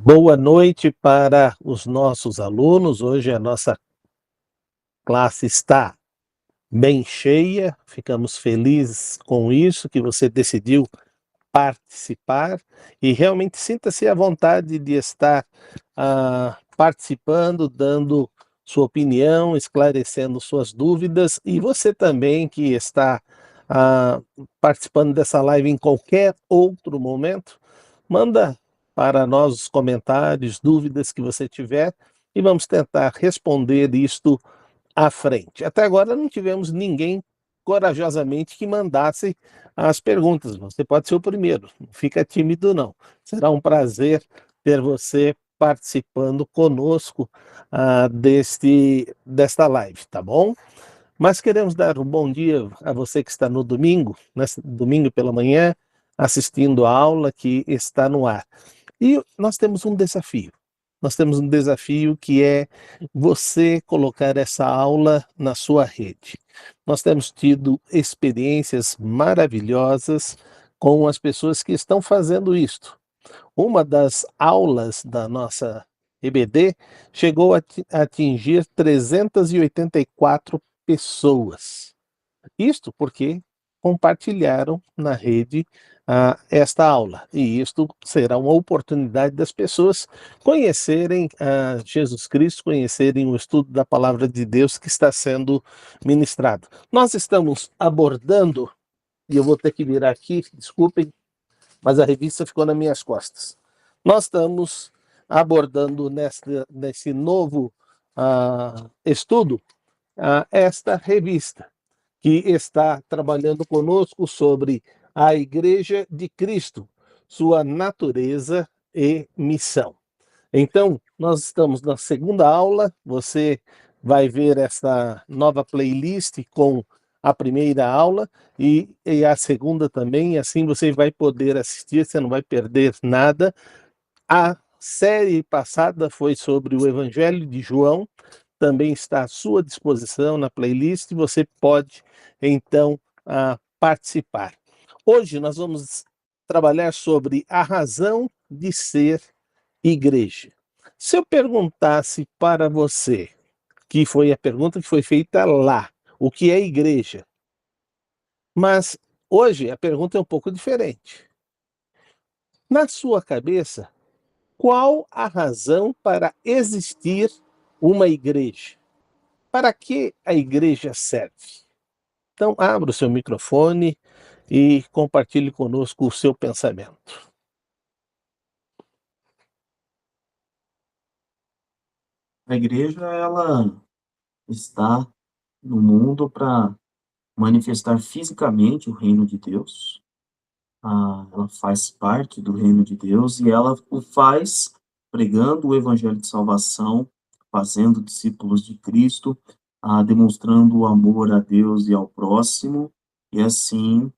Boa noite para os nossos alunos. Hoje a nossa classe está bem cheia. Ficamos felizes com isso, que você decidiu participar e realmente sinta-se à vontade de estar participando, dando sua opinião, esclarecendo suas dúvidas. E você também que está ah, participando dessa live em qualquer outro momento, manda para nós os comentários, dúvidas que você tiver e vamos tentar responder isto à frente. Até agora não tivemos ninguém corajosamente que mandasse as perguntas. Você pode ser o primeiro, não fica tímido não. Será um prazer ter você participando conosco desta live, tá bom? Mas queremos dar um bom dia a você que está no domingo, nesse domingo pela manhã, assistindo a aula que está no ar. E nós temos um desafio. Nós temos um desafio que é você colocar essa aula na sua rede. Nós temos tido experiências maravilhosas com as pessoas que estão fazendo isto. Uma das aulas da nossa EBD chegou a atingir 384 pessoas. Isto porque compartilharam na rede esta aula. E isto será uma oportunidade das pessoas conhecerem Jesus Cristo, conhecerem o estudo da palavra de Deus que está sendo ministrado. Nós estamos abordando, e eu vou ter que virar aqui, desculpem, mas a revista ficou nas minhas costas. Nós estamos abordando nesse novo estudo esta revista que está trabalhando conosco sobre a Igreja de Cristo, sua natureza e missão. Então, nós estamos na segunda aula, você vai ver essa nova playlist com a primeira aula e a segunda também, assim você vai poder assistir, você não vai perder nada. A série passada foi sobre o Evangelho de João, também está à sua disposição na playlist, você pode, então, participar. Hoje nós vamos trabalhar sobre a razão de ser igreja. Se eu perguntasse para você, que foi a pergunta que foi feita lá, o que é igreja? Mas hoje a pergunta é um pouco diferente. Na sua cabeça, qual a razão para existir uma igreja? Para que a igreja serve? Então, abra o seu microfone e compartilhe conosco o seu pensamento. A igreja, ela está no mundo para manifestar fisicamente o reino de Deus. Ela faz parte do reino de Deus e ela o faz pregando o evangelho de salvação, fazendo discípulos de Cristo, demonstrando o amor a Deus e ao próximo, e assim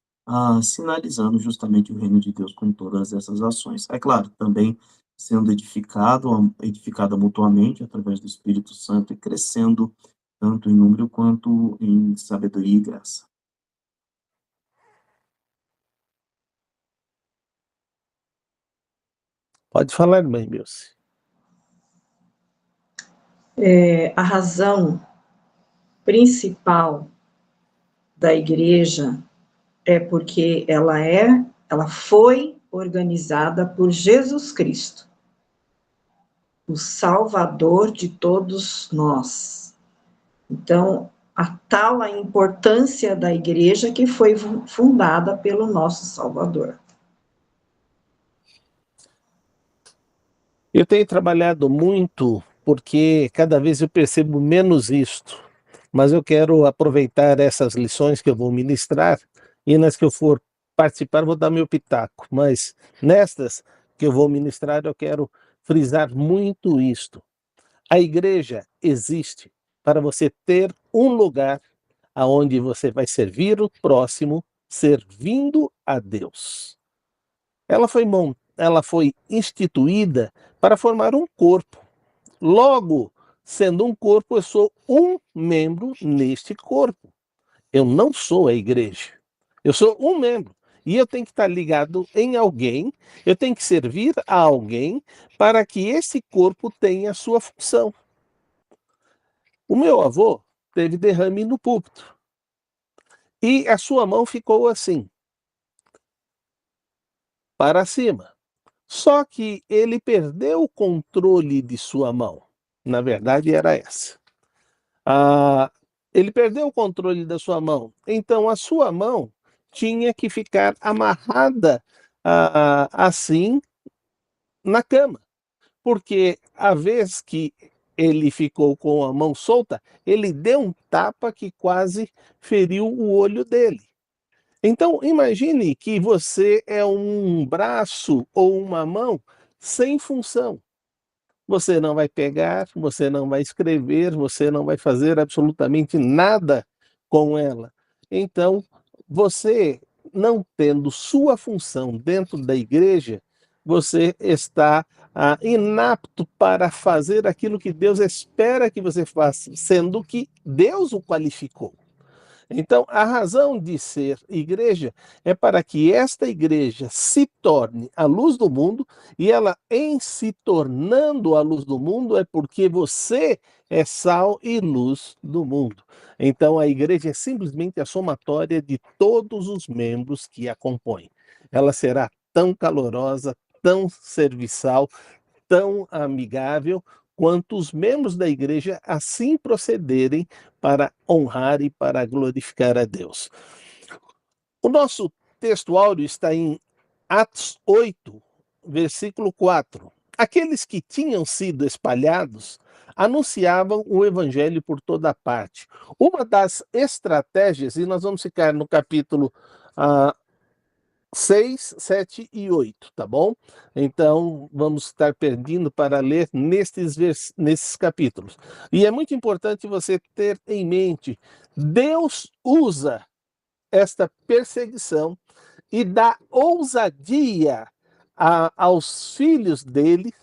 sinalizando justamente o reino de Deus com todas essas ações. É claro, também sendo edificada mutuamente através do Espírito Santo e crescendo tanto em número quanto em sabedoria e graça. Pode falar, mãe Milce. A razão principal da igreja é porque ela foi organizada por Jesus Cristo, o Salvador de todos nós. Então, a importância da igreja que foi fundada pelo nosso Salvador. Eu tenho trabalhado muito porque cada vez eu percebo menos isto, mas eu quero aproveitar essas lições que eu vou ministrar e nas que eu for participar vou dar meu pitaco, mas nestas que eu vou ministrar eu quero frisar muito isto. A igreja existe para você ter um lugar aonde você vai servir o próximo, servindo a Deus. Ela foi instituída para formar um corpo. Logo, sendo um corpo, eu sou um membro neste corpo. Eu não sou a igreja. Eu sou um membro. E eu tenho que estar ligado em alguém, eu tenho que servir a alguém para que esse corpo tenha a sua função. O meu avô teve derrame no púlpito e a sua mão ficou assim, para cima. Só que ele perdeu o controle de sua mão. Na verdade, era essa. Ele perdeu o controle da sua mão. Então, a sua mão tinha que ficar amarrada assim na cama. Porque a vez que ele ficou com a mão solta, ele deu um tapa que quase feriu o olho dele. Então, imagine que você é um braço ou uma mão sem função. Você não vai pegar, você não vai escrever, você não vai fazer absolutamente nada com ela. Então, você não tendo sua função dentro da igreja, você está inapto para fazer aquilo que Deus espera que você faça, sendo que Deus o qualificou. Então, a razão de ser igreja é para que esta igreja se torne a luz do mundo, e ela, em se tornando a luz do mundo, é porque você é sal e luz do mundo. Então, a igreja é simplesmente a somatória de todos os membros que a compõem. Ela será tão calorosa, tão serviçal, tão amigável quanto os membros da igreja assim procederem para honrar e para glorificar a Deus. O nosso texto áureo está em Atos 8, versículo 4. Aqueles que tinham sido espalhados anunciavam o evangelho por toda parte. Uma das estratégias, e nós vamos ficar no capítulo 6, 7 e 8, tá bom? Então, vamos estar perdendo para ler nesses capítulos. E é muito importante você ter em mente, Deus usa esta perseguição e dá ousadia aos filhos dele,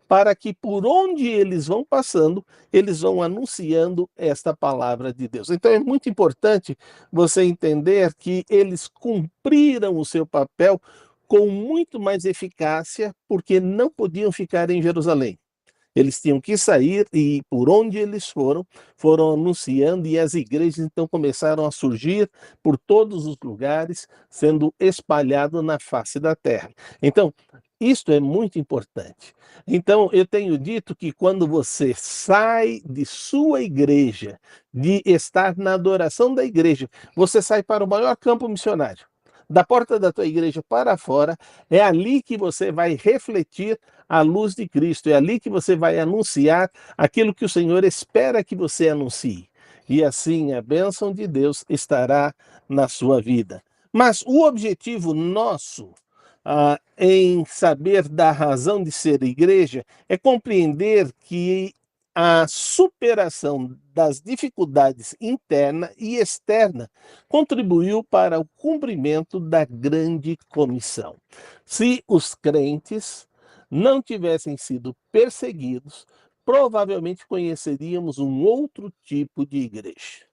para que por onde eles vão passando, eles vão anunciando esta palavra de Deus. Então é muito importante você entender que eles cumpriram o seu papel com muito mais eficácia, porque não podiam ficar em Jerusalém. Eles tinham que sair e por onde eles foram anunciando, e as igrejas então começaram a surgir por todos os lugares, sendo espalhado na face da terra. Então, isto é muito importante. Então, eu tenho dito que quando você sai de sua igreja, de estar na adoração da igreja, você sai para o maior campo missionário. Da porta da tua igreja para fora, é ali que você vai refletir a luz de Cristo, é ali que você vai anunciar aquilo que o Senhor espera que você anuncie. E assim a bênção de Deus estará na sua vida. Mas o objetivo nosso em saber da razão de ser igreja é compreender que a superação das dificuldades interna e externa contribuiu para o cumprimento da grande comissão. Se os crentes não tivessem sido perseguidos, provavelmente conheceríamos um outro tipo de igreja.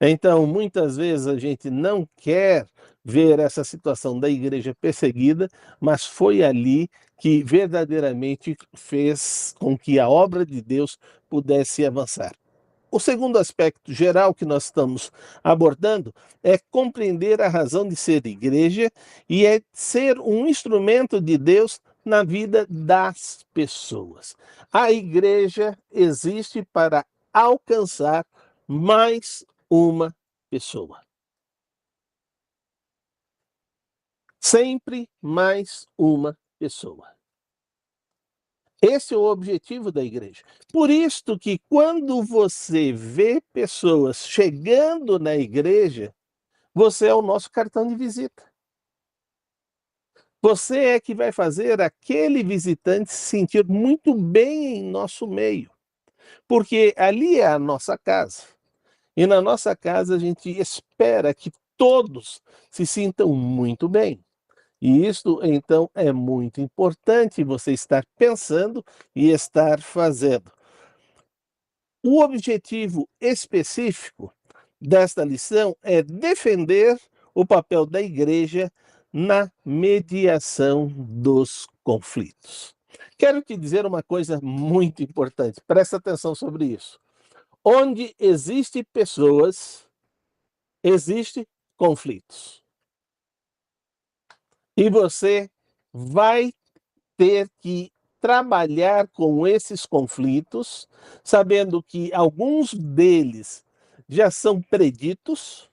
Então, muitas vezes a gente não quer ver essa situação da igreja perseguida, mas foi ali que verdadeiramente fez com que a obra de Deus pudesse avançar. O segundo aspecto geral que nós estamos abordando é compreender a razão de ser igreja e é ser um instrumento de Deus na vida das pessoas. A igreja existe para alcançar mais uma pessoa. Sempre mais uma pessoa. Esse é o objetivo da igreja. Por isso que quando você vê pessoas chegando na igreja, você é o nosso cartão de visita. Você é que vai fazer aquele visitante se sentir muito bem em nosso meio, porque ali é a nossa casa. E na nossa casa a gente espera que todos se sintam muito bem. E isso, então, é muito importante você estar pensando e estar fazendo. O objetivo específico desta lição é defender o papel da igreja na mediação dos conflitos. Quero te dizer uma coisa muito importante, presta atenção sobre isso. Onde existem pessoas, existem conflitos. E você vai ter que trabalhar com esses conflitos, sabendo que alguns deles já são preditos.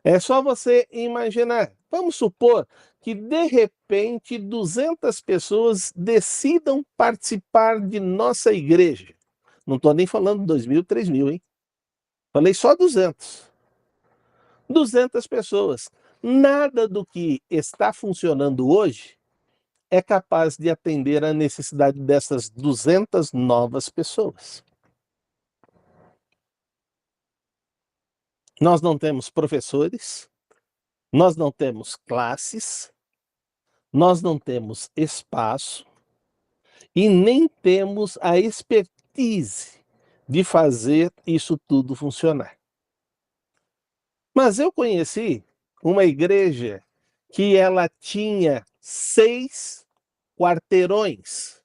É só você imaginar. Vamos supor que, de repente, 200 pessoas decidam participar de nossa igreja. Não estou nem falando 2.000, 3.000, hein? Falei só 200. 200 pessoas. Nada do que está funcionando hoje é capaz de atender a necessidade dessas 200 novas pessoas. Nós não temos professores, nós não temos classes, nós não temos espaço e nem temos a expertise de fazer isso tudo funcionar. Mas eu conheci uma igreja que ela tinha 6 quarteirões.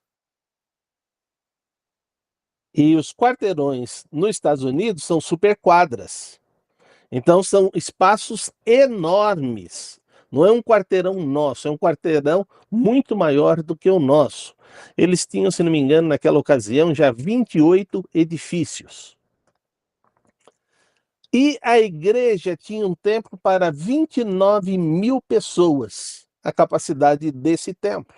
E os quarteirões nos Estados Unidos são superquadras. Então são espaços enormes. Não é um quarteirão nosso, é um quarteirão muito maior do que o nosso. Eles tinham, se não me engano, naquela ocasião, já 28 edifícios. E a igreja tinha um templo para 29.000 pessoas, a capacidade desse templo.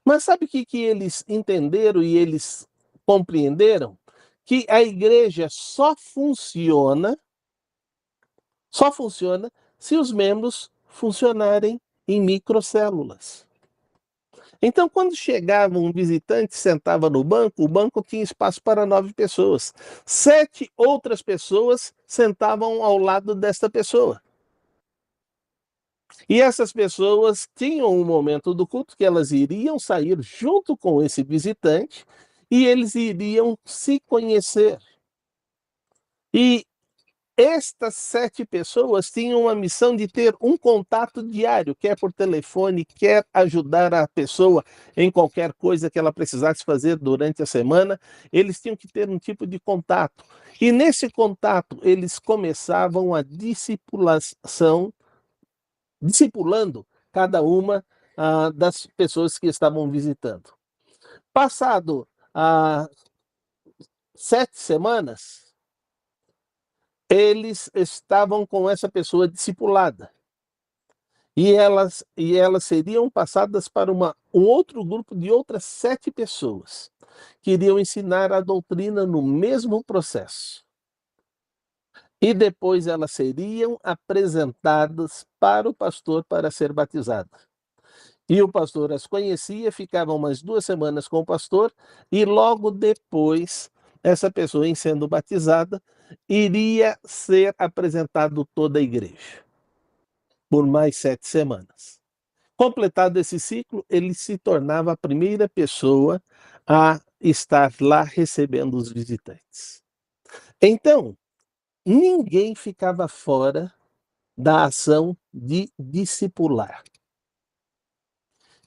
Mas sabe o que eles entenderam e eles compreenderam? Que a igreja só funciona se os membros funcionarem em microcélulas. Então, quando chegava um visitante, sentava no banco, o banco tinha espaço para 9 pessoas. 7 outras pessoas sentavam ao lado desta pessoa. E essas pessoas tinham um momento do culto que elas iriam sair junto com esse visitante e eles iriam se conhecer. E estas 7 pessoas tinham a missão de ter um contato diário, quer por telefone, quer ajudar a pessoa em qualquer coisa que ela precisasse fazer durante a semana, eles tinham que ter um tipo de contato. E nesse contato, eles começavam a discipulando cada uma das pessoas que estavam visitando. Passado 7 semanas, eles estavam com essa pessoa discipulada. E elas seriam passadas para um outro grupo de outras 7 pessoas, que iriam ensinar a doutrina no mesmo processo. E depois elas seriam apresentadas para o pastor para ser batizada. E o pastor as conhecia, ficava umas 2 semanas com o pastor, e logo depois, essa pessoa, em sendo batizada, iria ser apresentado toda a igreja, por mais 7 semanas. Completado esse ciclo, ele se tornava a primeira pessoa a estar lá recebendo os visitantes. Então, ninguém ficava fora da ação de discipular.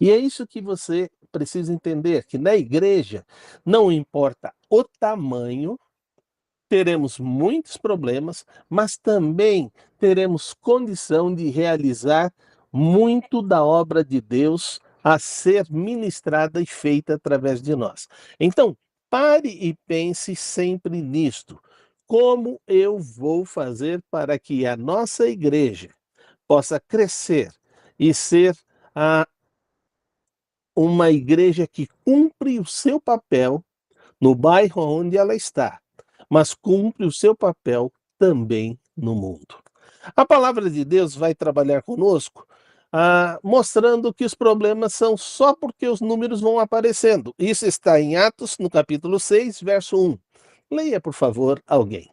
E é isso que você precisa entender, que na igreja, não importa o tamanho, teremos muitos problemas, mas também teremos condição de realizar muito da obra de Deus a ser ministrada e feita através de nós. Então, pare e pense sempre nisto. Como eu vou fazer para que a nossa igreja possa crescer e ser uma igreja que cumpre o seu papel no bairro onde ela está, mas cumpre o seu papel também no mundo. A palavra de Deus vai trabalhar conosco, mostrando que os problemas são só porque os números vão aparecendo. Isso está em Atos, no capítulo 6, verso 1. Leia, por favor, alguém.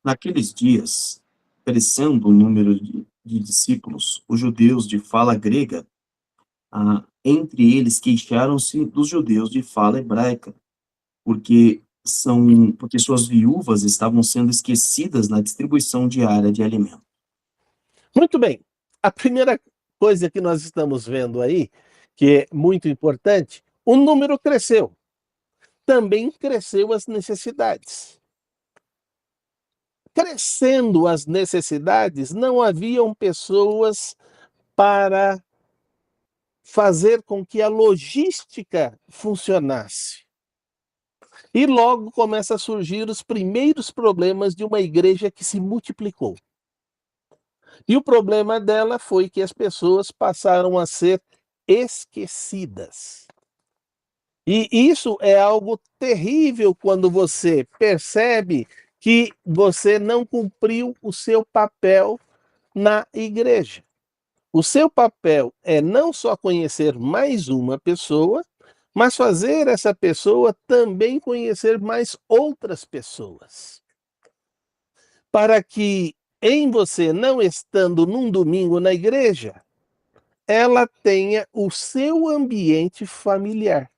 Naqueles dias, crescendo o número de discípulos, os judeus de fala grega entre eles queixaram-se dos judeus de fala hebraica, porque suas viúvas estavam sendo esquecidas na distribuição diária de alimentos. Muito bem. A primeira coisa que nós estamos vendo aí, que é muito importante, o número cresceu. Também cresceu as necessidades. Crescendo as necessidades, não haviam pessoas para fazer com que a logística funcionasse. E logo começa a surgir os primeiros problemas de uma igreja que se multiplicou. E o problema dela foi que as pessoas passaram a ser esquecidas. E isso é algo terrível quando você percebe que você não cumpriu o seu papel na igreja. O seu papel é não só conhecer mais uma pessoa, mas fazer essa pessoa também conhecer mais outras pessoas. Para que em você não estando num domingo na igreja, ela tenha o seu ambiente familiar.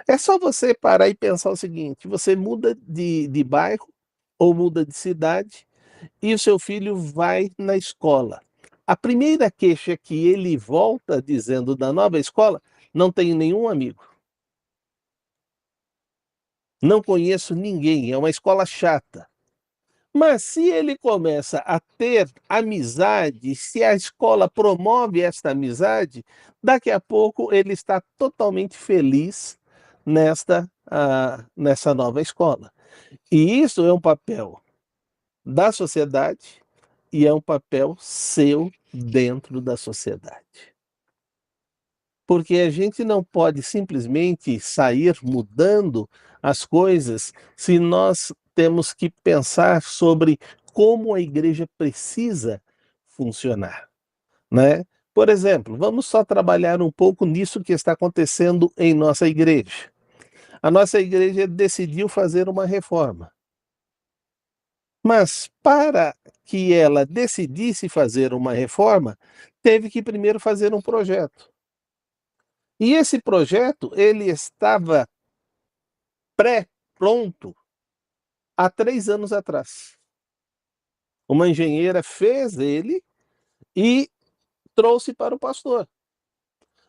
É só você parar e pensar o seguinte: você muda de bairro ou muda de cidade e o seu filho vai na escola. A primeira queixa que ele volta dizendo da nova escola: não tenho nenhum amigo. Não conheço ninguém, é uma escola chata. Mas se ele começa a ter amizade, se a escola promove esta amizade, daqui a pouco ele está totalmente feliz nessa nova escola. E isso é um papel da sociedade e é um papel seu dentro da sociedade. Porque a gente não pode simplesmente sair mudando as coisas se nós temos que pensar sobre como a igreja precisa funcionar, né? Por exemplo, vamos só trabalhar um pouco nisso que está acontecendo em nossa igreja. A nossa igreja decidiu fazer uma reforma. Mas para que ela decidisse fazer uma reforma, teve que primeiro fazer um projeto. E esse projeto, ele estava pré-pronto há 3 anos atrás. Uma engenheira fez ele e trouxe para o pastor.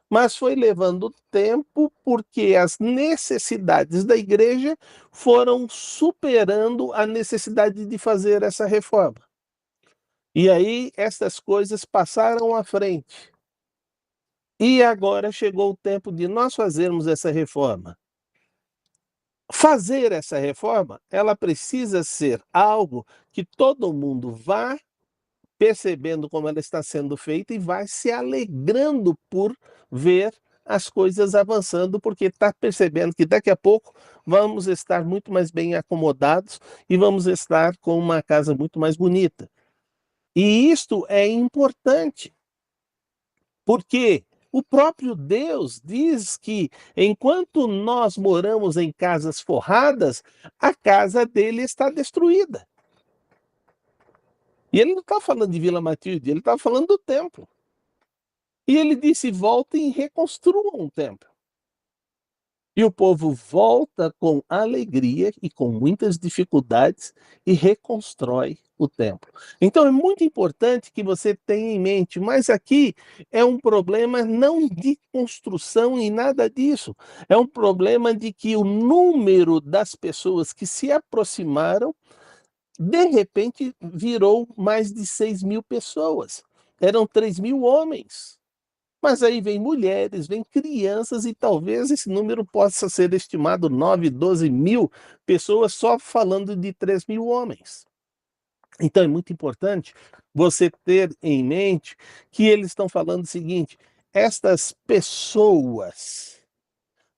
Mas foi levando tempo porque as necessidades da igreja foram superando a necessidade de fazer essa reforma. E aí essas coisas passaram à frente. E agora chegou o tempo de nós fazermos essa reforma. Fazer essa reforma, ela precisa ser algo que todo mundo vá percebendo como ela está sendo feita e vai se alegrando por ver as coisas avançando, porque está percebendo que daqui a pouco vamos estar muito mais bem acomodados e vamos estar com uma casa muito mais bonita. E isto é importante, porque o próprio Deus diz que enquanto nós moramos em casas forradas, a casa dele está destruída. E ele não está falando de Vila Matilde, ele está falando do templo. E ele disse: voltem e reconstruam o templo. E o povo volta com alegria e com muitas dificuldades e reconstrói o templo. Então é muito importante que você tenha em mente, mas aqui é um problema não de construção e nada disso. É um problema de que o número das pessoas que se aproximaram, de repente, virou mais de 6.000 pessoas. Eram 3.000 homens. Mas aí vem mulheres, vem crianças e talvez esse número possa ser estimado 9, 12 mil pessoas só falando de 3.000 homens. Então é muito importante você ter em mente que eles estão falando o seguinte: estas pessoas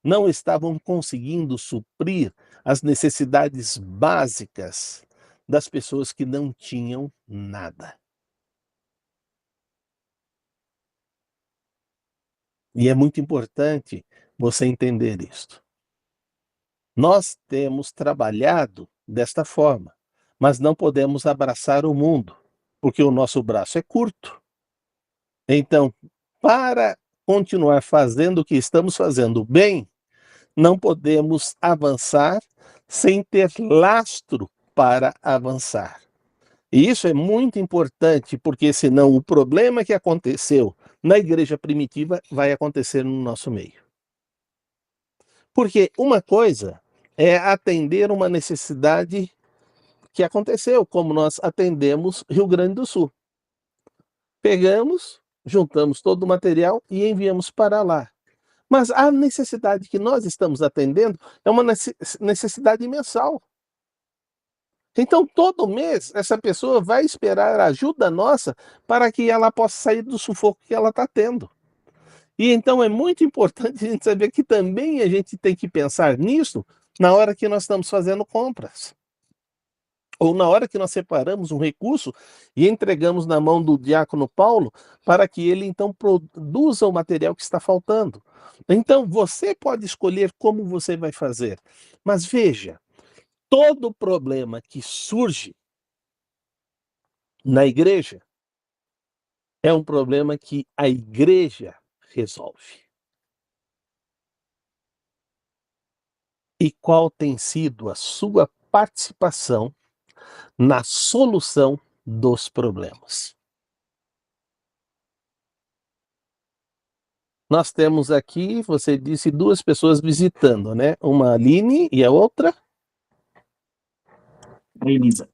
não estavam conseguindo suprir as necessidades básicas das pessoas que não tinham nada. E é muito importante você entender isto. Nós temos trabalhado desta forma, mas não podemos abraçar o mundo, porque o nosso braço é curto. Então, para continuar fazendo o que estamos fazendo bem, não podemos avançar sem ter lastro para avançar. E isso é muito importante, porque senão o problema que aconteceu na igreja primitiva vai acontecer no nosso meio. Porque uma coisa é atender uma necessidade que aconteceu, como nós atendemos Rio Grande do Sul. Pegamos, juntamos todo o material e enviamos para lá. Mas a necessidade que nós estamos atendendo é uma necessidade mensal. Então, todo mês, essa pessoa vai esperar ajuda nossa para que ela possa sair do sufoco que ela está tendo. E então é muito importante a gente saber que também a gente tem que pensar nisso na hora que nós estamos fazendo compras. Ou na hora que nós separamos um recurso e entregamos na mão do diácono Paulo para que ele então produza o material que está faltando. Então, você pode escolher como você vai fazer. Mas veja, todo problema que surge na igreja é um problema que a igreja resolve. E qual tem sido a sua participação na solução dos problemas? Nós temos aqui, você disse, 2 pessoas visitando, né? Uma Aline e a outra? A Elisa.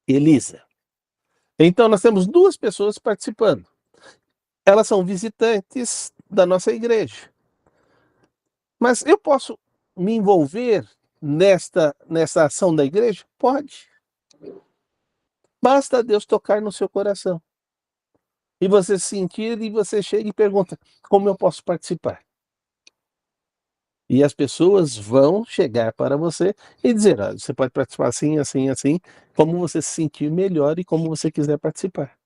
Elisa. Então, nós temos 2 pessoas participando. Elas são visitantes da nossa igreja. Mas eu posso me envolver nessa ação da igreja? Pode. Basta Deus tocar no seu coração. E você sentir, e você chega e pergunta, como eu posso participar? E as pessoas vão chegar para você e dizer, olha, você pode participar assim, assim, assim, como você se sentir melhor e como você quiser participar.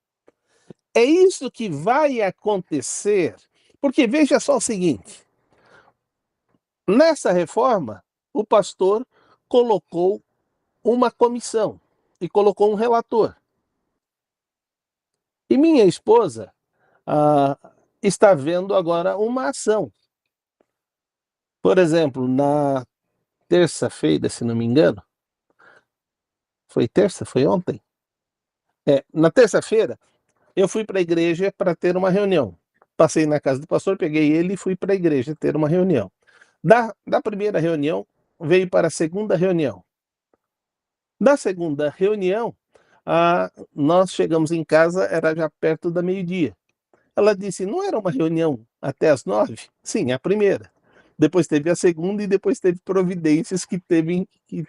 É isso que vai acontecer, porque veja só o seguinte, nessa reforma, o pastor colocou uma comissão e colocou um relator. E minha esposa está vendo agora uma ação. Por exemplo, na terça-feira, se não me engano, foi terça? Foi ontem? Na terça-feira, eu fui para a igreja para ter uma reunião. Passei na casa do pastor, peguei ele e fui para a igreja ter uma reunião. Da primeira reunião, veio para a segunda reunião. Da segunda reunião, nós chegamos em casa, era já perto da meio-dia. Ela disse, não era uma reunião até às 9? Sim, a primeira. Depois teve a segunda e depois teve providências que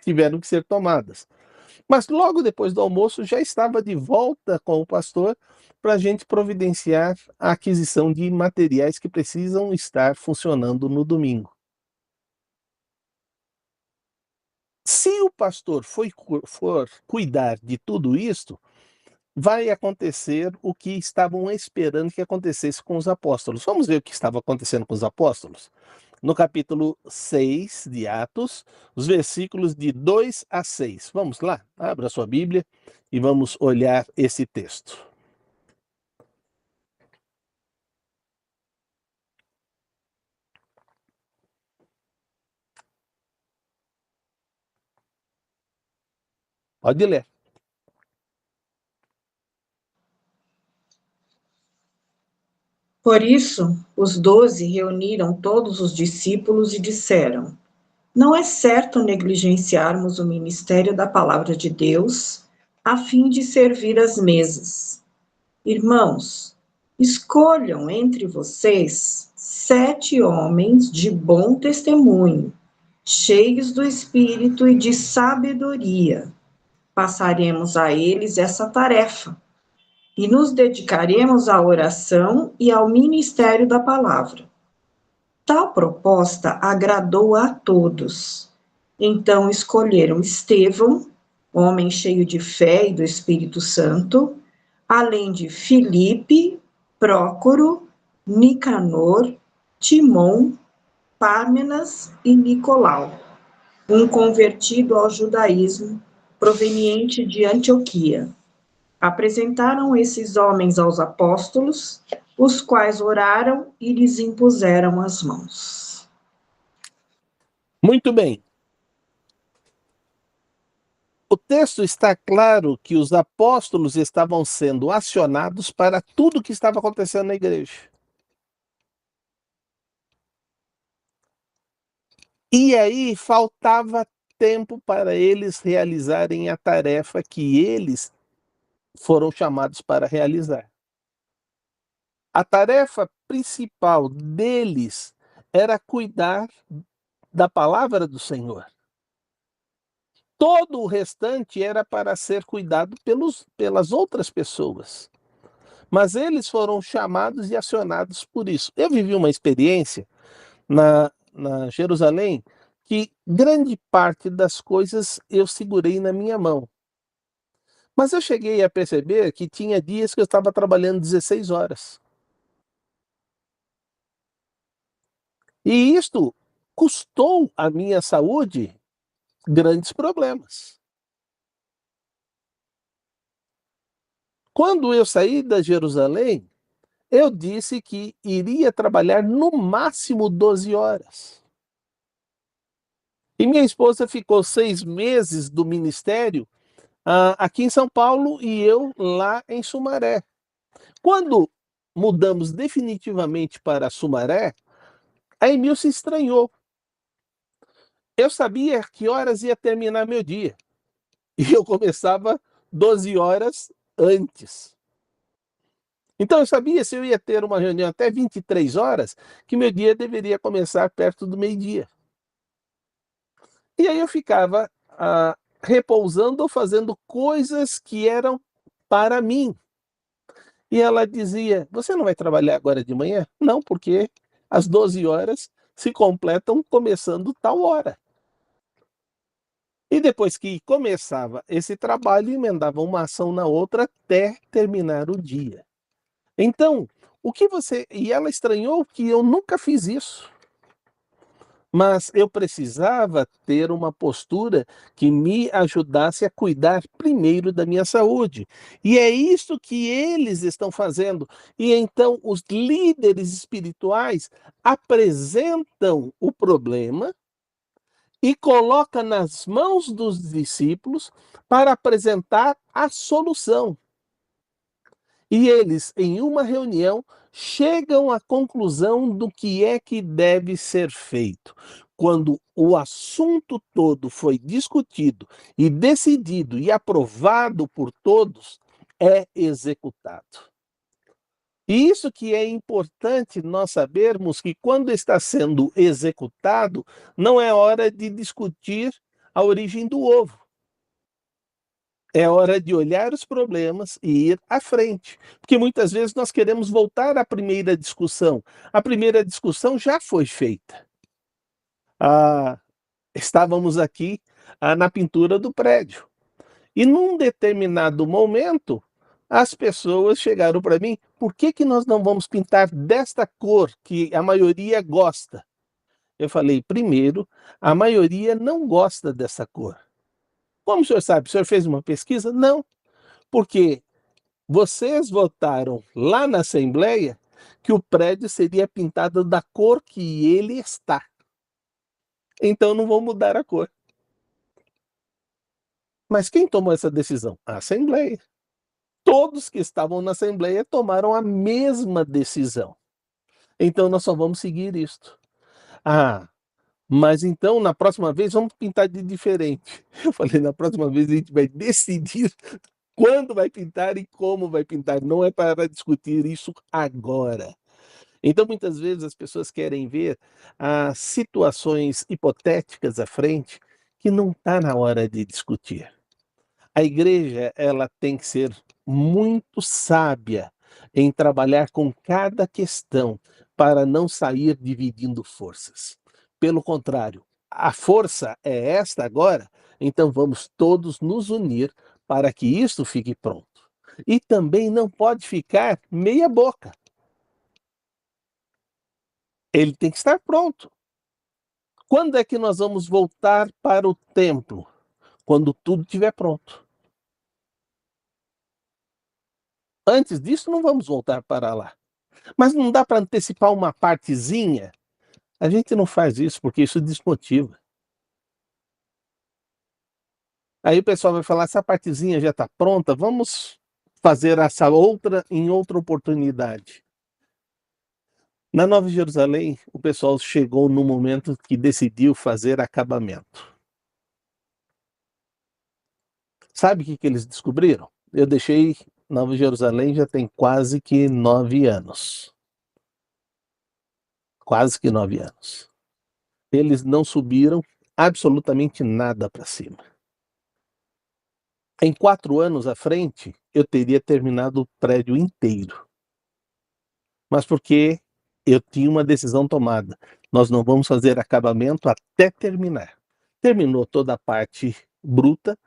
tiveram que ser tomadas. Mas logo depois do almoço já estava de volta com o pastor para a gente providenciar a aquisição de materiais que precisam estar funcionando no domingo. Se o pastor for cuidar de tudo isto, vai acontecer o que estavam esperando que acontecesse com os apóstolos. Vamos ver o que estava acontecendo com os apóstolos? No capítulo 6 de Atos, os versículos de 2 a 6. Vamos lá, abra sua Bíblia e vamos olhar esse texto. Pode ler. Por isso, os 12 reuniram todos os discípulos e disseram: não é certo negligenciarmos o ministério da palavra de Deus a fim de servir às mesas. Irmãos, escolham entre vocês 7 homens de bom testemunho, cheios do Espírito e de sabedoria. Passaremos a eles essa tarefa e nos dedicaremos à oração e ao ministério da palavra. Tal proposta agradou a todos. Então escolheram Estevão, homem cheio de fé e do Espírito Santo, além de Filipe, Prócoro, Nicanor, Timon, Pármenas e Nicolau, um convertido ao judaísmo proveniente de Antioquia. Apresentaram esses homens aos apóstolos, os quais oraram e lhes impuseram as mãos. Muito bem. O texto está claro que os apóstolos estavam sendo acionados para tudo o que estava acontecendo na igreja. E aí faltava tempo para eles realizarem a tarefa que eles foram chamados para realizar. A tarefa principal deles era cuidar da palavra do Senhor. Todo o restante era para ser cuidado pelas outras pessoas. Mas eles foram chamados e acionados por isso. Eu vivi uma experiência na Jerusalém que grande parte das coisas eu segurei na minha mão. Mas eu cheguei a perceber que tinha dias que eu estava trabalhando 16 horas. E isto custou à minha saúde grandes problemas. Quando eu saí da Jerusalém, eu disse que iria trabalhar no máximo 12 horas. E minha esposa ficou 6 meses do ministério aqui em São Paulo e eu lá em Sumaré. Quando mudamos definitivamente para Sumaré, a Emil se estranhou. Eu sabia que horas ia terminar meu dia. E eu começava 12 horas antes. Então eu sabia, se eu ia ter uma reunião até 23 horas, que meu dia deveria começar perto do meio-dia. E aí eu ficava repousando ou fazendo coisas que eram para mim. E ela dizia: "Você não vai trabalhar agora de manhã?" "Não, porque as 12 horas se completam começando tal hora." E depois que começava esse trabalho, emendava uma ação na outra até terminar o dia. Então, o que você e ela estranhou que eu nunca fiz isso. Mas eu precisava ter uma postura que me ajudasse a cuidar primeiro da minha saúde. E é isso que eles estão fazendo. E então os líderes espirituais apresentam o problema e coloca nas mãos dos discípulos para apresentar a solução. E eles, em uma reunião, chegam à conclusão do que é que deve ser feito. Quando o assunto todo foi discutido e decidido e aprovado por todos, é executado. E isso que é importante nós sabermos, que quando está sendo executado, não é hora de discutir a origem do ovo. É hora de olhar os problemas e ir à frente, porque muitas vezes nós queremos voltar à primeira discussão. A primeira discussão já foi feita. Ah, estávamos aqui na pintura do prédio. E num determinado momento, as pessoas chegaram para mim: "Por que que nós não vamos pintar desta cor que a maioria gosta?" Eu falei: "Primeiro, a maioria não gosta dessa cor." "Como o senhor sabe? O senhor fez uma pesquisa?" "Não, porque vocês votaram lá na Assembleia que o prédio seria pintado da cor que ele está. Então não vou mudar a cor." Mas quem tomou essa decisão? A Assembleia. Todos que estavam na Assembleia tomaram a mesma decisão. Então nós só vamos seguir isto. "Ah, mas então na próxima vez vamos pintar de diferente." Eu falei: "Na próxima vez a gente vai decidir quando vai pintar e como vai pintar, não é para discutir isso agora." Então, muitas vezes, as pessoas querem ver situações hipotéticas à frente que não está na hora de discutir. A igreja, ela tem que ser muito sábia em trabalhar com cada questão para não sair dividindo forças. Pelo contrário, a força é esta agora, então vamos todos nos unir para que isto fique pronto. E também não pode ficar meia boca. Ele tem que estar pronto. Quando é que nós vamos voltar para o templo? Quando tudo estiver pronto. Antes disso, não vamos voltar para lá. Mas não dá para antecipar uma partezinha? A gente não faz isso porque isso desmotiva. Aí o pessoal vai falar: essa partezinha já está pronta, vamos fazer essa outra em outra oportunidade. Na Nova Jerusalém, o pessoal chegou no momento que decidiu fazer acabamento. Sabe o que eles descobriram? Eu deixei Nova Jerusalém já tem quase que 9 anos. Quase que 9 anos. Eles não subiram absolutamente nada para cima. Em 4 anos à frente, eu teria terminado o prédio inteiro. Mas porque eu tinha uma decisão tomada. Nós não vamos fazer acabamento até terminar. Terminou toda a parte bruta,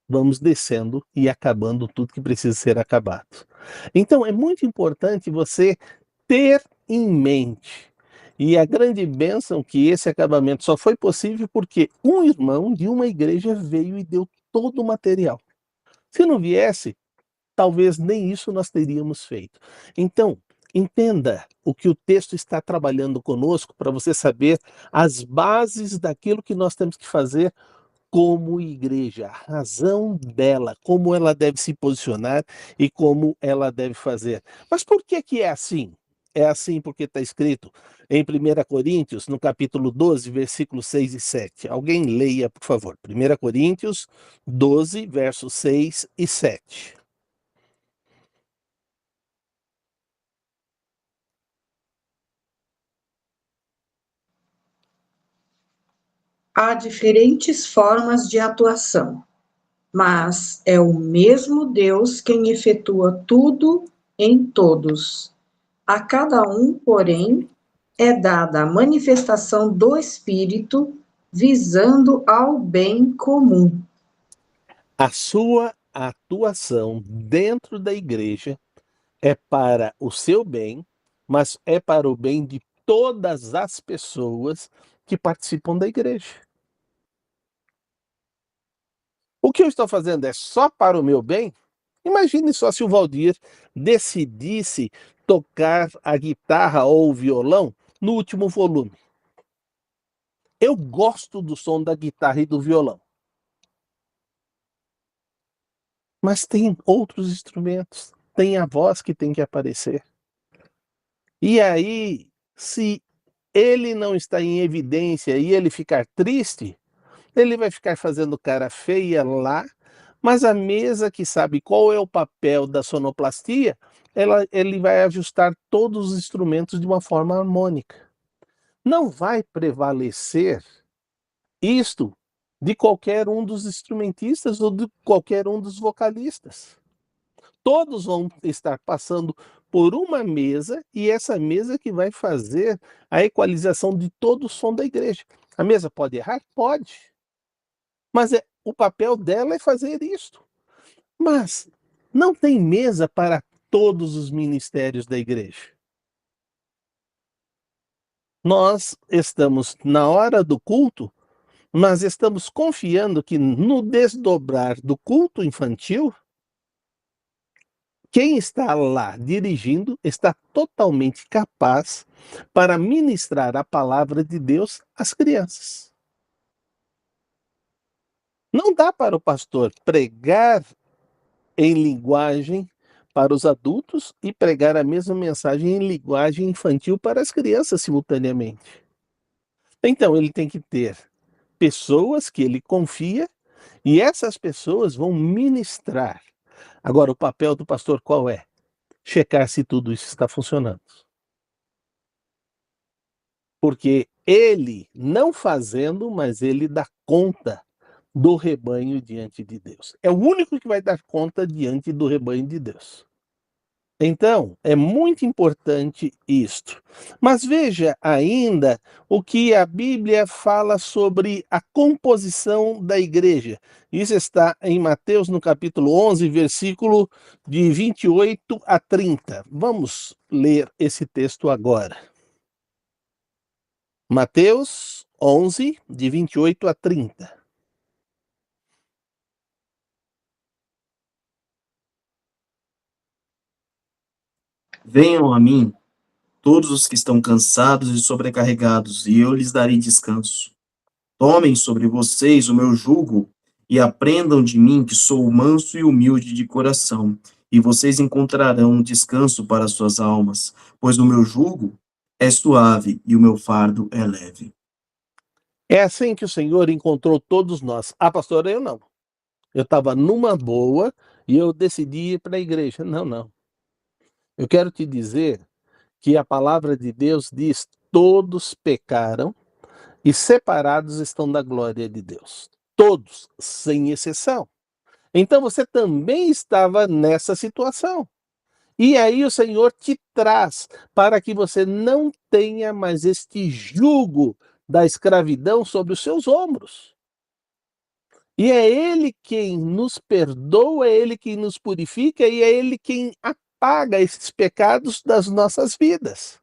vamos descendo e acabando tudo que precisa ser acabado. Então é muito importante você ter em mente. E a grande bênção que esse acabamento só foi possível porque um irmão de uma igreja veio e deu todo o material. Se não viesse, talvez nem isso nós teríamos feito. Então, entenda o que o texto está trabalhando conosco para você saber as bases daquilo que nós temos que fazer como igreja, a razão dela, como ela deve se posicionar e como ela deve fazer. Mas por que que é assim? É assim porque está escrito em 1 Coríntios, no capítulo 12, versículos 6 e 7. Alguém leia, por favor. 1 Coríntios 12, versos 6 e 7. Há diferentes formas de atuação, mas é o mesmo Deus quem efetua tudo em todos. A cada um, porém, é dada a manifestação do Espírito, visando ao bem comum. A sua atuação dentro da igreja é para o seu bem, mas é para o bem de todas as pessoas que participam da igreja. O que eu estou fazendo é só para o meu bem? Imagine só se o Valdir decidisse tocar a guitarra ou o violão no último volume. Eu gosto do som da guitarra e do violão, mas tem outros instrumentos, tem a voz que tem que aparecer. E aí, se ele não está em evidência e ele ficar triste, ele vai ficar fazendo cara feia lá, mas a mesa que sabe qual é o papel da sonoplastia, ele vai ajustar todos os instrumentos de uma forma harmônica. Não vai prevalecer isto de qualquer um dos instrumentistas ou de qualquer um dos vocalistas. Todos vão estar passando por uma mesa e essa mesa que vai fazer a equalização de todo o som da igreja. A mesa pode errar? Pode. Mas o papel dela é fazer isto. Mas não tem mesa para todos os ministérios da igreja. Nós estamos na hora do culto, mas estamos confiando que no desdobrar do culto infantil, quem está lá dirigindo está totalmente capaz para ministrar a palavra de Deus às crianças. Não dá para o pastor pregar em linguagem para os adultos e pregar a mesma mensagem em linguagem infantil para as crianças simultaneamente. Então, ele tem que ter pessoas que ele confia e essas pessoas vão ministrar. Agora, o papel do pastor qual é? Checar se tudo isso está funcionando. Porque ele, não fazendo, mas ele dá conta do rebanho diante de Deus. É o único que vai dar conta diante do rebanho de Deus. Então, é muito importante isto. Mas veja ainda o que a Bíblia fala sobre a composição da igreja. Isso está em Mateus, no capítulo 11, versículo de 28 a 30. Vamos ler esse texto agora. Mateus 11, de 28 a 30. Venham a mim todos os que estão cansados e sobrecarregados, e eu lhes darei descanso. Tomem sobre vocês o meu jugo e aprendam de mim, que sou manso e humilde de coração, e vocês encontrarão descanso para suas almas, pois o meu jugo é suave e o meu fardo é leve. É assim que o Senhor encontrou todos nós. Ah, pastor, eu não. Eu estava numa boa e eu decidi ir para a igreja. Não, não. Eu quero te dizer que a palavra de Deus diz: todos pecaram e separados estão da glória de Deus. Todos, sem exceção. Então você também estava nessa situação. E aí o Senhor te traz para que você não tenha mais este jugo da escravidão sobre os seus ombros. E é Ele quem nos perdoa, é Ele quem nos purifica e é Ele quem apaga esses pecados das nossas vidas.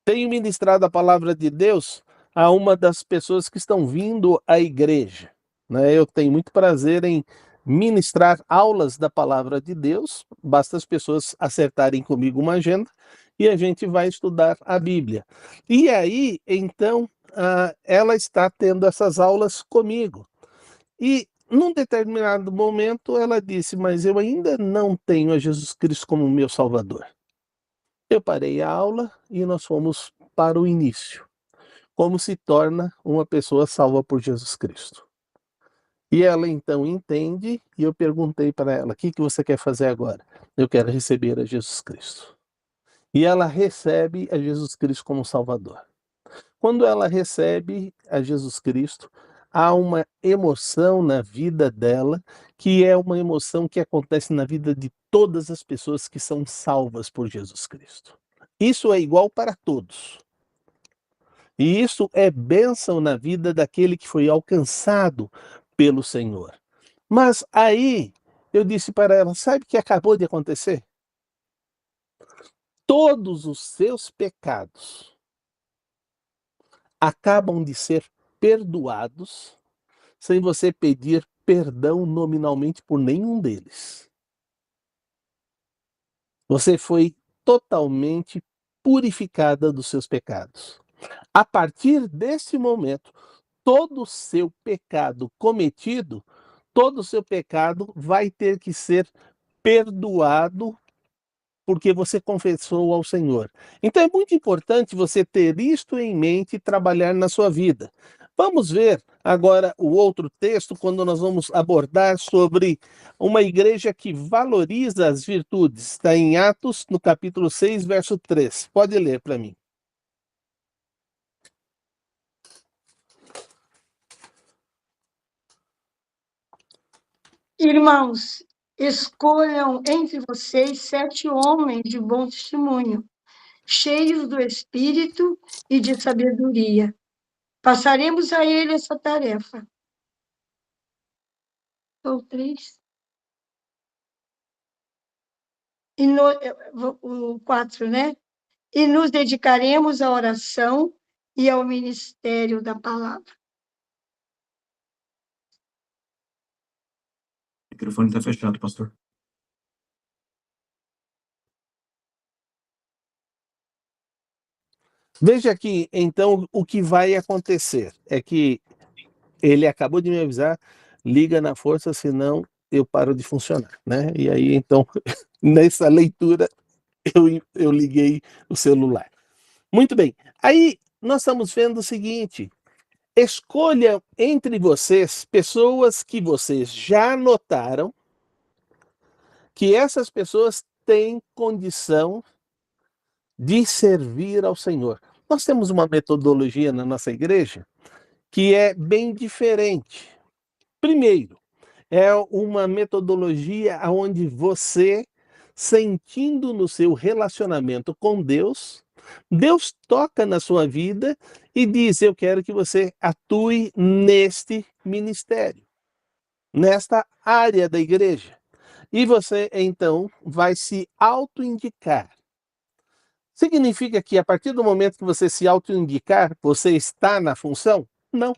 Tenho ministrado a palavra de Deus a uma das pessoas que estão vindo à igreja, né? Eu tenho muito prazer em ministrar aulas da palavra de Deus, basta as pessoas acertarem comigo uma agenda e a gente vai estudar a Bíblia. E aí, então, ela está tendo essas aulas comigo. E num determinado momento ela disse: mas eu ainda não tenho a Jesus Cristo como meu Salvador. Eu parei a aula e nós fomos para o início. Como se torna uma pessoa salva por Jesus Cristo. E ela então entende, e eu perguntei para ela: o que você quer fazer agora? Eu quero receber a Jesus Cristo. E ela recebe a Jesus Cristo como Salvador. Quando ela recebe a Jesus Cristo, há uma emoção na vida dela, que é uma emoção que acontece na vida de todas as pessoas que são salvas por Jesus Cristo. Isso é igual para todos. E isso é bênção na vida daquele que foi alcançado pelo Senhor. Mas aí eu disse para ela: sabe o que acabou de acontecer? Todos os seus pecados acabam de ser perdoados sem você pedir perdão nominalmente por nenhum deles. Você foi totalmente purificada dos seus pecados. A partir desse momento, todo o seu pecado cometido, todo o seu pecado vai ter que ser perdoado porque você confessou ao Senhor. Então é muito importante você ter isto em mente e trabalhar na sua vida. Vamos ver agora o outro texto, quando nós vamos abordar sobre uma igreja que valoriza as virtudes. Está em Atos, no capítulo 6, verso 3. Pode ler para mim. Irmãos, escolham entre vocês 7 homens de bom testemunho, cheios do Espírito e de sabedoria. Passaremos a ele essa tarefa. Ou 3. E o 4, né? E nos dedicaremos à oração e ao ministério da palavra. O microfone está fechado, pastor. Veja aqui, então, o que vai acontecer é que ele acabou de me avisar: liga na força, senão eu paro de funcionar, né? E aí, então, nessa leitura, eu liguei o celular. Muito bem. Aí, nós estamos vendo o seguinte: escolha entre vocês pessoas que vocês já notaram que essas pessoas têm condição de servir ao Senhor. Nós temos uma metodologia na nossa igreja que é bem diferente. Primeiro, é uma metodologia onde você, sentindo no seu relacionamento com Deus, Deus toca na sua vida e diz: eu quero que você atue neste ministério, nesta área da igreja. E você, então, vai se autoindicar. Significa que a partir do momento que você se autoindicar, você está na função? Não.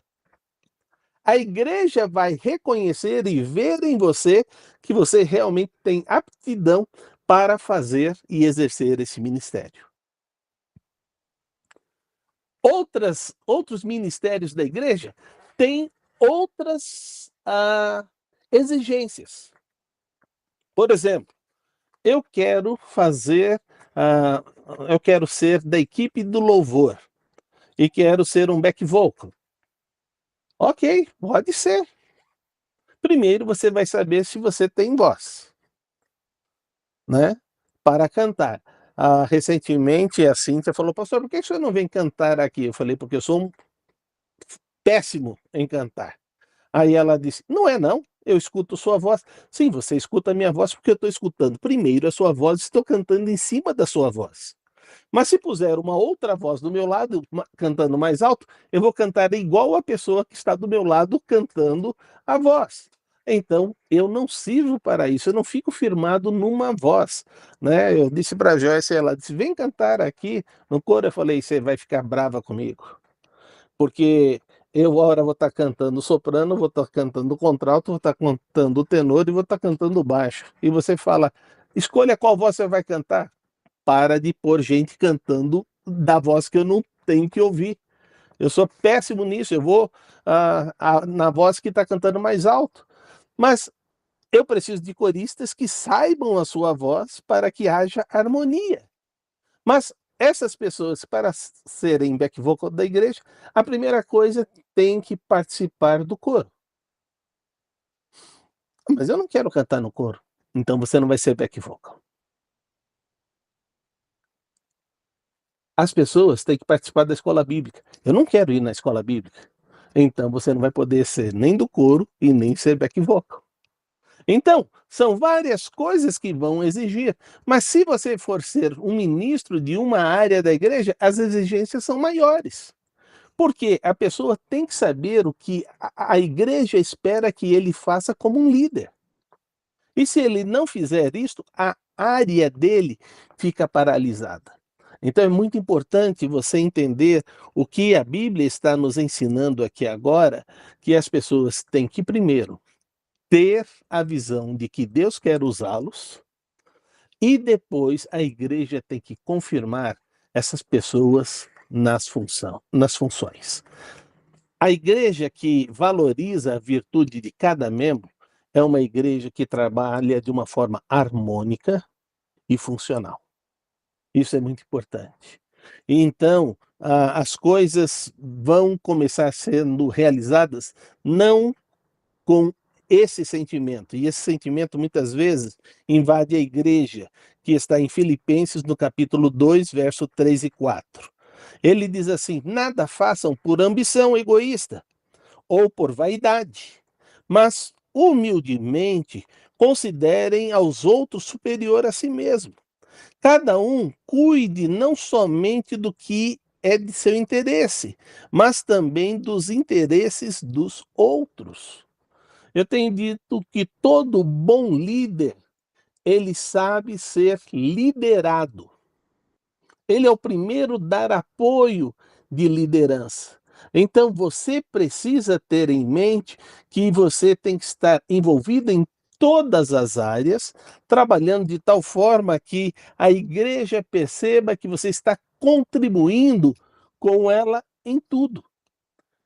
A igreja vai reconhecer e ver em você que você realmente tem aptidão para fazer e exercer esse ministério. Outros ministérios da igreja têm outras exigências. Por exemplo, eu quero ser da equipe do louvor e quero ser um back vocal. Ok, pode ser. Primeiro você vai saber se você tem voz, né, para cantar. Recentemente a Cíntia falou: pastor, por que o senhor não vem cantar aqui? Eu falei: porque eu sou um péssimo em cantar. Aí ela disse: não é não, eu escuto sua voz. Sim, você escuta a minha voz porque eu estou escutando primeiro a sua voz e estou cantando em cima da sua voz. Mas se puser uma outra voz do meu lado, cantando mais alto, eu vou cantar igual a pessoa que está do meu lado cantando a voz. Então, eu não sirvo para isso, eu não fico firmado numa voz, né? Eu disse para a Joyce, ela disse: vem cantar aqui no coro. Eu falei: você vai ficar brava comigo, porque eu agora vou estar cantando soprano, vou estar cantando contralto, vou estar cantando tenor e vou estar cantando baixo. E você fala: escolha qual voz você vai cantar. Para de pôr gente cantando da voz que eu não tenho que ouvir. Eu sou péssimo nisso, eu vou na voz que está cantando mais alto. Mas eu preciso de coristas que saibam a sua voz para que haja harmonia. Mas essas pessoas, para serem back vocal da igreja, a primeira coisa tem que participar do coro. Mas eu não quero cantar no coro. Então você não vai ser back vocal. As pessoas têm que participar da escola bíblica. Eu não quero ir na escola bíblica. Então você não vai poder ser nem do coro e nem ser back vocal. Então, são várias coisas que vão exigir. Mas se você for ser um ministro de uma área da igreja, as exigências são maiores. Porque a pessoa tem que saber o que a igreja espera que ele faça como um líder. E se ele não fizer isto, a área dele fica paralisada. Então é muito importante você entender o que a Bíblia está nos ensinando aqui agora, que as pessoas têm que, primeiro, ter a visão de que Deus quer usá-los, e depois a igreja tem que confirmar essas pessoas nas funções. A igreja que valoriza a virtude de cada membro é uma igreja que trabalha de uma forma harmônica e funcional. Isso é muito importante. E então, as coisas vão começar sendo realizadas não com esse sentimento. E esse sentimento, muitas vezes, invade a igreja, que está em Filipenses, no capítulo 2, verso 3 e 4. Ele diz assim: nada façam por ambição egoísta ou por vaidade, mas humildemente considerem aos outros superior a si mesmo. Cada um cuide não somente do que é de seu interesse, mas também dos interesses dos outros. Eu tenho dito que todo bom líder, ele sabe ser liderado. Ele é o primeiro a dar apoio de liderança. Então você precisa ter em mente que você tem que estar envolvido em todas as áreas, trabalhando de tal forma que a igreja perceba que você está contribuindo com ela em tudo.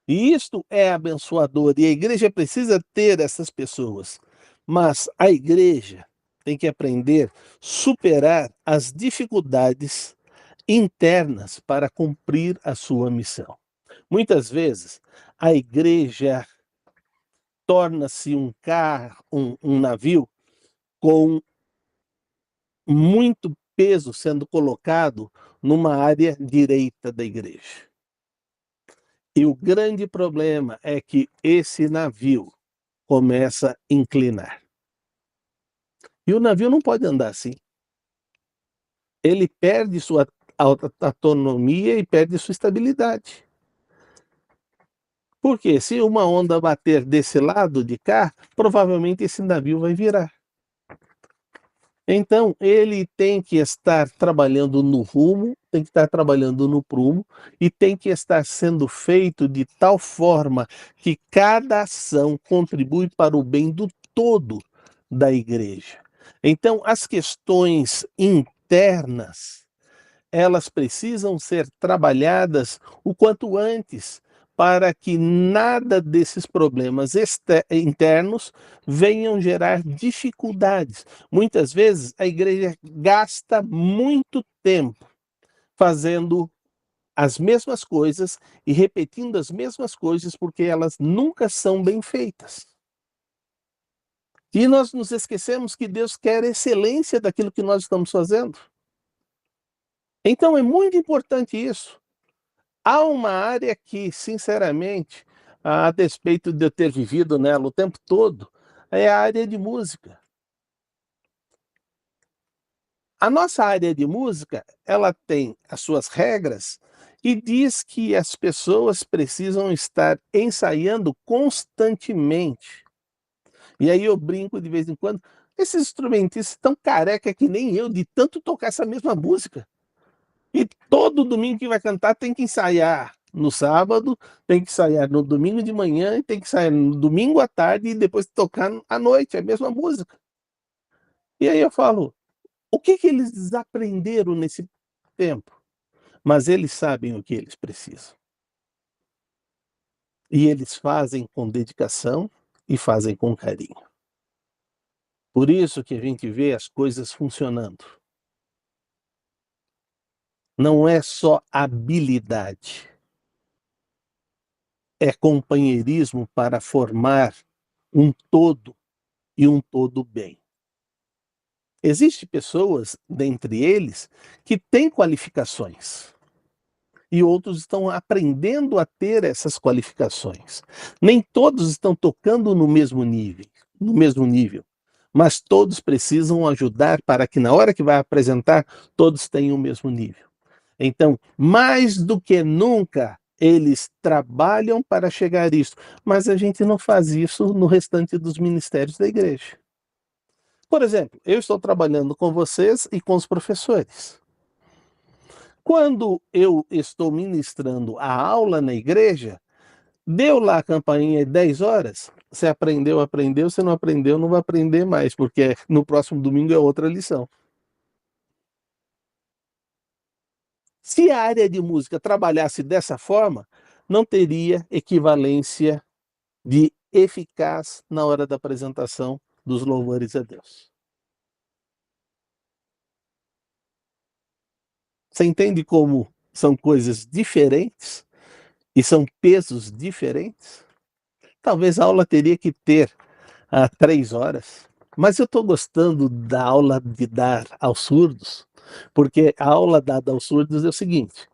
E isto é abençoador, e a igreja precisa ter essas pessoas. Mas a igreja tem que aprender a superar as dificuldades internas para cumprir a sua missão. Muitas vezes, a igreja torna-se um navio com muito peso sendo colocado numa área direita da igreja. E o grande problema é que esse navio começa a inclinar. E o navio não pode andar assim. Ele perde sua autonomia e perde sua estabilidade. Porque se uma onda bater desse lado de cá, provavelmente esse navio vai virar. Então, ele tem que estar trabalhando no rumo, tem que estar trabalhando no prumo e tem que estar sendo feito de tal forma que cada ação contribui para o bem do todo da igreja. Então, as questões internas, elas precisam ser trabalhadas o quanto antes, para que nada desses problemas internos venham gerar dificuldades. Muitas vezes a igreja gasta muito tempo fazendo as mesmas coisas e repetindo as mesmas coisas, porque elas nunca são bem feitas. E nós nos esquecemos que Deus quer excelência daquilo que nós estamos fazendo. Então é muito importante isso. Há uma área que, sinceramente, a despeito de eu ter vivido nela o tempo todo, é a área de música. A nossa área de música, ela tem as suas regras e diz que as pessoas precisam estar ensaiando constantemente. E aí eu brinco de vez em quando, esses instrumentistas estão careca que nem eu, de tanto tocar essa mesma música. E todo domingo que vai cantar tem que ensaiar no sábado, tem que ensaiar no domingo de manhã, e tem que ensaiar no domingo à tarde e depois tocar à noite, a mesma música. E aí eu falo, o que eles desaprenderam nesse tempo? Mas eles sabem o que eles precisam. E eles fazem com dedicação e fazem com carinho. Por isso que a gente vê as coisas funcionando. Não é só habilidade. É companheirismo para formar um todo e um todo bem. Existem pessoas, dentre eles, que têm qualificações e outros estão aprendendo a ter essas qualificações. Nem todos estão tocando no mesmo nível, mas todos precisam ajudar para que na hora que vai apresentar, todos tenham o mesmo nível. Então, mais do que nunca, eles trabalham para chegar a isso, mas a gente não faz isso no restante dos ministérios da igreja. Por exemplo, eu estou trabalhando com vocês e com os professores. Quando eu estou ministrando a aula na igreja, deu lá a campainha 10 horas, você aprendeu, se não aprendeu, não vai aprender mais, porque no próximo domingo é outra lição. Se a área de música trabalhasse dessa forma, não teria equivalência de eficaz na hora da apresentação dos louvores a Deus. Você entende como são coisas diferentes e são pesos diferentes? Talvez a aula teria que ter 3 horas, mas eu estou gostando da aula de dar aos surdos, porque a aula dada aos surdos é o seguinte: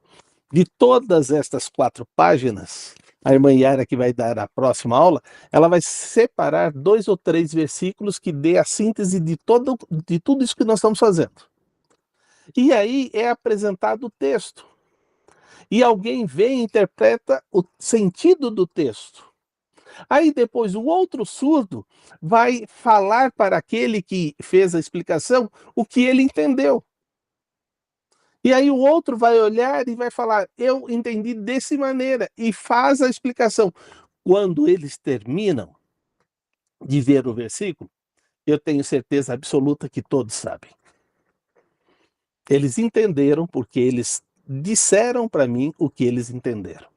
de todas estas 4 páginas, a irmã Yara, que vai dar a próxima aula, ela vai separar 2 ou 3 versículos que dê a síntese de tudo isso que nós estamos fazendo. E aí é apresentado o texto. E alguém vem e interpreta o sentido do texto. Aí depois o outro surdo vai falar para aquele que fez a explicação o que ele entendeu. E aí o outro vai olhar e vai falar, eu entendi dessa maneira, e faz a explicação. Quando eles terminam de ver o versículo, eu tenho certeza absoluta que todos sabem. Eles entenderam porque eles disseram para mim o que eles entenderam.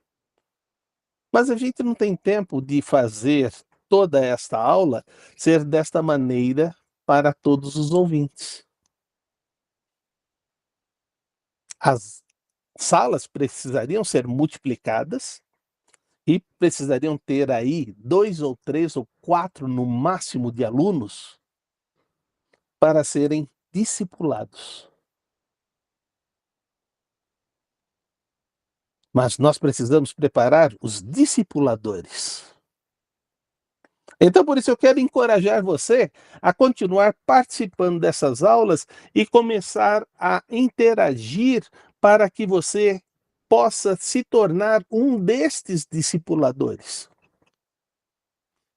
Mas a gente não tem tempo de fazer toda esta aula ser desta maneira para todos os ouvintes. As salas precisariam ser multiplicadas e precisariam ter aí 2 ou 3 ou 4 no máximo de alunos para serem discipulados. Mas nós precisamos preparar os discipuladores. Então, por isso eu quero encorajar você a continuar participando dessas aulas e começar a interagir para que você possa se tornar um destes discipuladores.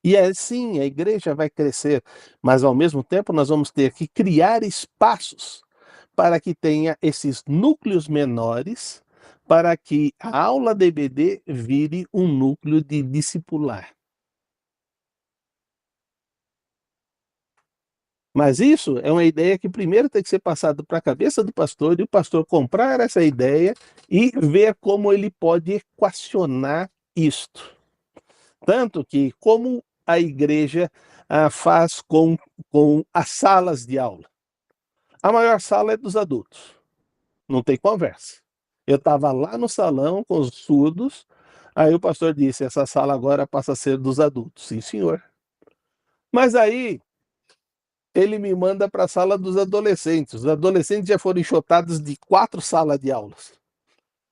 E assim a igreja vai crescer, mas ao mesmo tempo nós vamos ter que criar espaços para que tenha esses núcleos menores, para que a aula de EBD vire um núcleo de discipular. Mas isso é uma ideia que primeiro tem que ser passada para a cabeça do pastor e o pastor comprar essa ideia e ver como ele pode equacionar isto. Tanto que como a igreja faz com as salas de aula. A maior sala é dos adultos, não tem conversa. Eu estava lá no salão com os surdos, aí o pastor disse, essa sala agora passa a ser dos adultos. Sim, senhor. Mas aí ele me manda para a sala dos adolescentes. Os adolescentes já foram enxotados de 4 salas de aulas.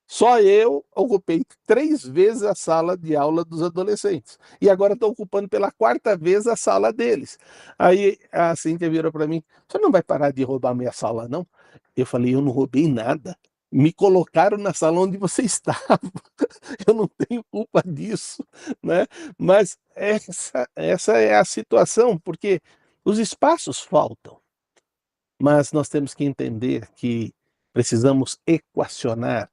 Só eu ocupei 3 vezes a sala de aula dos adolescentes. E agora estou ocupando pela 4ª vez a sala deles. Aí a Cíntia virou para mim, você não vai parar de roubar minha sala, não? Eu falei, eu não roubei nada. Me colocaram na sala onde você estava. Eu não tenho culpa disso, né? Mas essa é a situação, porque os espaços faltam. Mas nós temos que entender que precisamos equacionar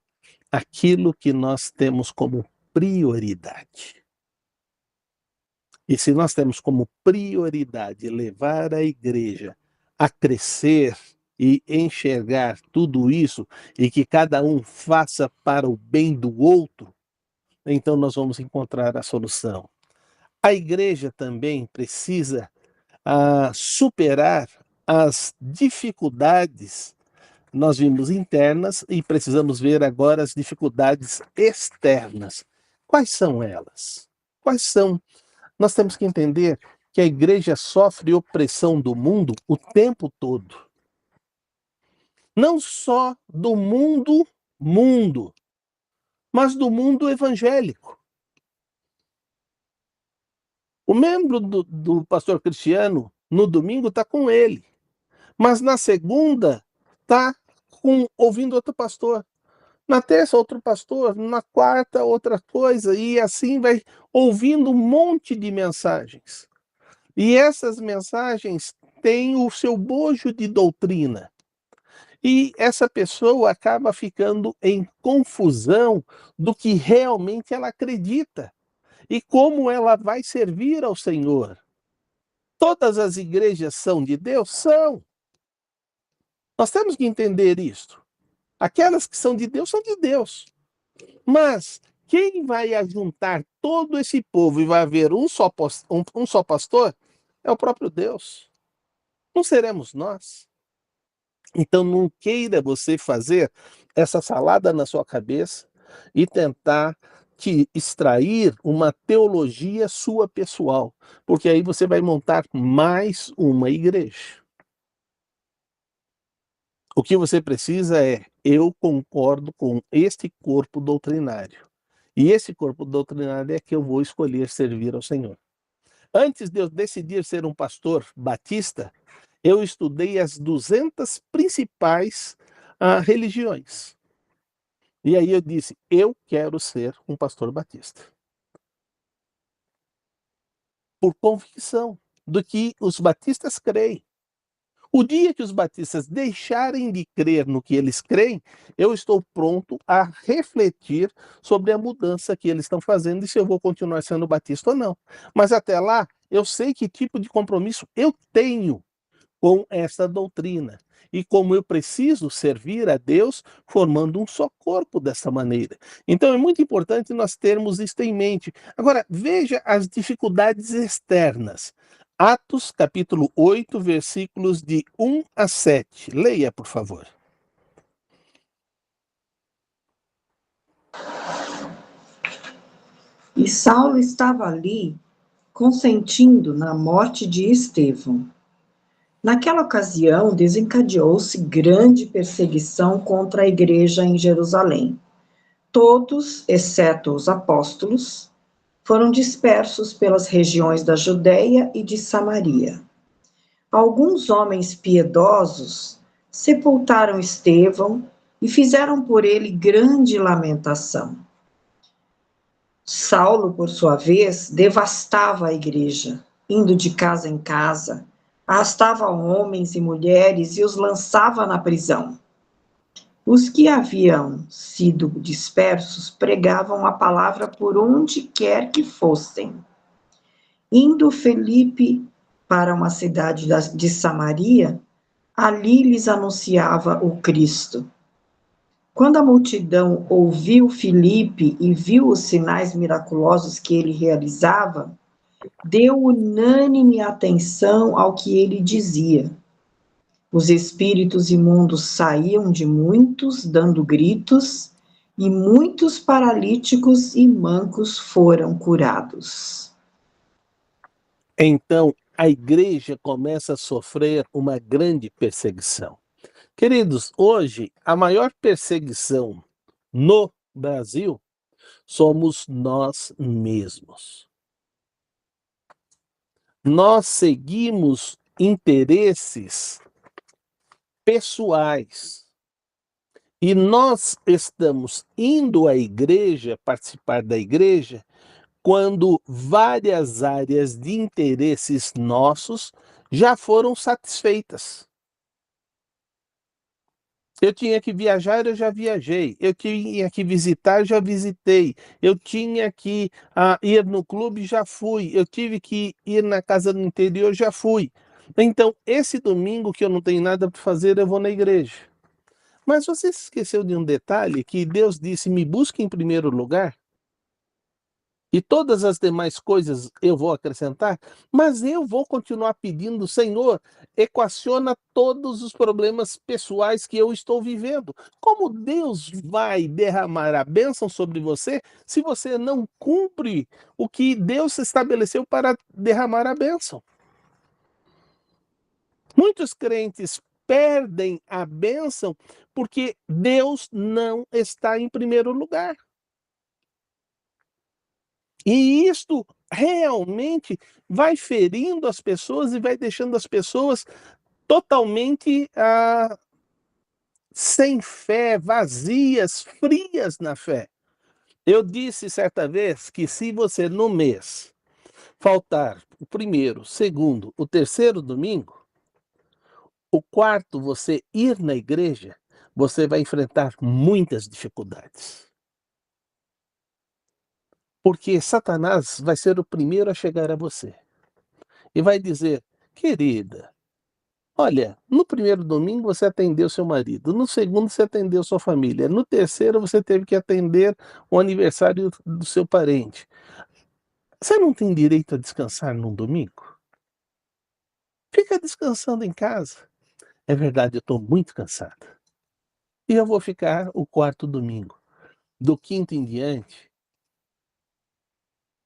aquilo que nós temos como prioridade. E se nós temos como prioridade levar a igreja a crescer e enxergar tudo isso e que cada um faça para o bem do outro, então nós vamos encontrar a solução. A igreja também precisa superar as dificuldades, nós vimos internas e precisamos ver agora as dificuldades externas. Quais são elas? Quais são? Nós temos que entender que a igreja sofre opressão do mundo o tempo todo. Não só do mundo, mas do mundo evangélico. O membro do pastor Cristiano, no domingo, está com ele. Mas na segunda, está ouvindo outro pastor. Na terça, outro pastor. Na quarta, outra coisa. E assim vai ouvindo um monte de mensagens. E essas mensagens têm o seu bojo de doutrina. E essa pessoa acaba ficando em confusão do que realmente ela acredita. E como ela vai servir ao Senhor. Todas as igrejas são de Deus? São. Nós temos que entender isso. Aquelas que são de Deus são de Deus. Mas quem vai ajuntar todo esse povo e vai haver um só pastor é o próprio Deus. Não seremos nós. Então não queira você fazer essa salada na sua cabeça e tentar extrair uma teologia sua pessoal, porque aí você vai montar mais uma igreja. O que você precisa é, eu concordo com este corpo doutrinário. E esse corpo doutrinário é que eu vou escolher servir ao Senhor. Antes de eu decidir ser um pastor batista, eu estudei as 200 principais religiões. E aí eu disse, eu quero ser um pastor batista. Por convicção do que os batistas creem. O dia que os batistas deixarem de crer no que eles creem, eu estou pronto a refletir sobre a mudança que eles estão fazendo e se eu vou continuar sendo batista ou não. Mas até lá, eu sei que tipo de compromisso eu tenho com essa doutrina e como eu preciso servir a Deus formando um só corpo dessa maneira. Então é muito importante nós termos isso em mente. Agora, veja as dificuldades externas. Atos, capítulo 8, versículos de 1 a 7. Leia, por favor. E Saulo estava ali, consentindo na morte de Estevão. Naquela ocasião, desencadeou-se grande perseguição contra a igreja em Jerusalém. Todos, exceto os apóstolos, foram dispersos pelas regiões da Judéia e de Samaria. Alguns homens piedosos sepultaram Estevão e fizeram por ele grande lamentação. Saulo, por sua vez, devastava a igreja, indo de casa em casa, arrastava homens e mulheres e os lançava na prisão. Os que haviam sido dispersos pregavam a palavra por onde quer que fossem. Indo Felipe para uma cidade de Samaria, ali lhes anunciava o Cristo. Quando a multidão ouviu Filipe e viu os sinais miraculosos que ele realizava, deu unânime atenção ao que ele dizia. Os espíritos imundos saíam de muitos, dando gritos, e muitos paralíticos e mancos foram curados. Então, a igreja começa a sofrer uma grande perseguição. Queridos, hoje a maior perseguição no Brasil somos nós mesmos. Nós seguimos interesses pessoais e nós estamos indo à igreja, participar da igreja, quando várias áreas de interesses nossos já foram satisfeitas. Eu tinha que viajar, eu já viajei. Eu tinha que visitar, já visitei. Eu tinha que ir no clube, já fui. Eu tive que ir na casa do interior, já fui. Então, esse domingo que eu não tenho nada para fazer, eu vou na igreja. Mas você se esqueceu de um detalhe, que Deus disse, me busque em primeiro lugar, e todas as demais coisas eu vou acrescentar, mas eu vou continuar pedindo, Senhor, equaciona todos os problemas pessoais que eu estou vivendo. Como Deus vai derramar a bênção sobre você se você não cumpre o que Deus estabeleceu para derramar a bênção? Muitos crentes perdem a bênção porque Deus não está em primeiro lugar. E isto realmente vai ferindo as pessoas e vai deixando as pessoas totalmente sem fé, vazias, frias na fé. Eu disse certa vez que se você no mês faltar o primeiro, o segundo, o terceiro domingo, o quarto você ir na igreja, você vai enfrentar muitas dificuldades. Porque Satanás vai ser o primeiro a chegar a você. E vai dizer, querida, olha, no primeiro domingo você atendeu seu marido, no segundo você atendeu sua família, no terceiro você teve que atender o aniversário do seu parente. Você não tem direito a descansar num domingo? Fica descansando em casa. É verdade, eu estou muito cansada. E eu vou ficar o quarto domingo. Do quinto em diante,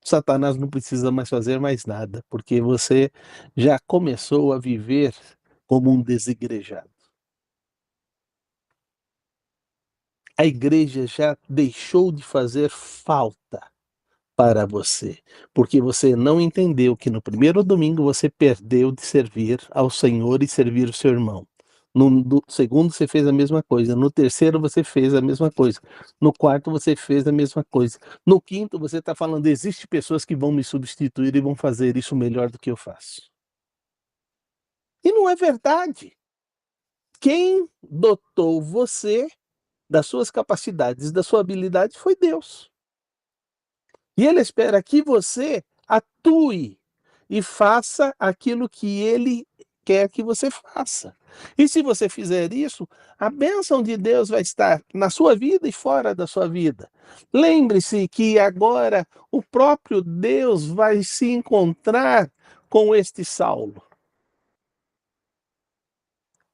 Satanás não precisa mais fazer mais nada, porque você já começou a viver como um desigrejado. A igreja já deixou de fazer falta para você, porque você não entendeu que no primeiro domingo você perdeu de servir ao Senhor e servir o seu irmão. No segundo você fez a mesma coisa, no terceiro você fez a mesma coisa, no quarto você fez a mesma coisa, no quinto você está falando, existem pessoas que vão me substituir e vão fazer isso melhor do que eu faço. E não é verdade. Quem dotou você das suas capacidades, da sua habilidade foi Deus. E Ele espera que você atue e faça aquilo que Ele quer que você faça. E se você fizer isso, a bênção de Deus vai estar na sua vida e fora da sua vida. Lembre-se que agora o próprio Deus vai se encontrar com este Saulo.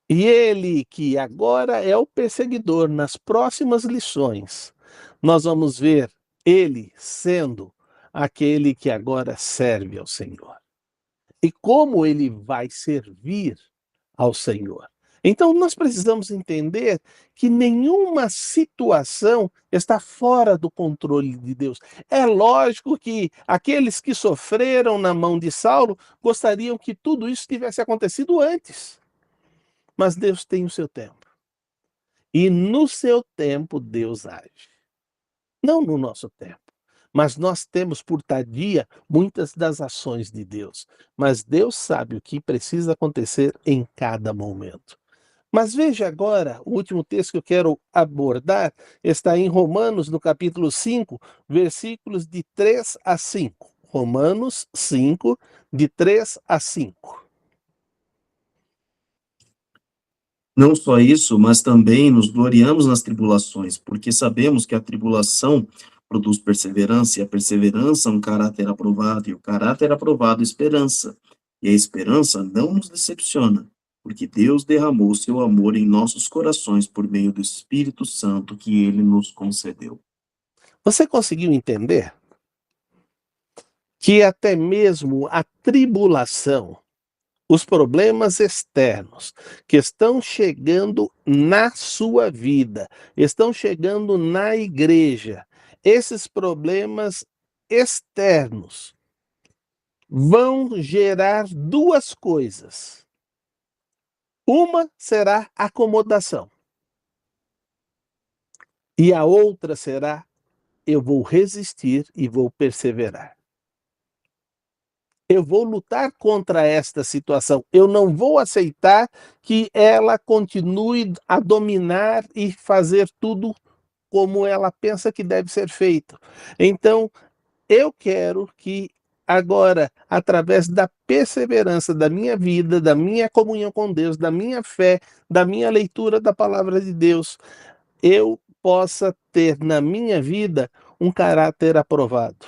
E ele, que agora é o perseguidor, nas próximas lições, nós vamos ver ele sendo aquele que agora serve ao Senhor. E como ele vai servir ao Senhor. Então nós precisamos entender que nenhuma situação está fora do controle de Deus. É lógico que aqueles que sofreram na mão de Saulo gostariam que tudo isso tivesse acontecido antes. Mas Deus tem o seu tempo. E no seu tempo Deus age. Não no nosso tempo. Mas nós temos por tardia muitas das ações de Deus. Mas Deus sabe o que precisa acontecer em cada momento. Mas veja agora, o último texto que eu quero abordar está em Romanos, no capítulo 5, versículos de 3 a 5. Romanos 5, de 3 a 5. Não só isso, mas também nos gloriamos nas tribulações, porque sabemos que a tribulação produz perseverança, e a perseverança um caráter aprovado, e o caráter aprovado esperança. E a esperança não nos decepciona, porque Deus derramou seu amor em nossos corações por meio do Espírito Santo que ele nos concedeu. Você conseguiu entender que até mesmo a tribulação, os problemas externos que estão chegando na sua vida, estão chegando na igreja, esses problemas externos vão gerar duas coisas. Uma será acomodação. E a outra será: eu vou resistir e vou perseverar. Eu vou lutar contra esta situação. Eu não vou aceitar que ela continue a dominar e fazer tudo como ela pensa que deve ser feito. Então, eu quero que agora, através da perseverança da minha vida, da minha comunhão com Deus, da minha fé, da minha leitura da palavra de Deus, eu possa ter na minha vida um caráter aprovado.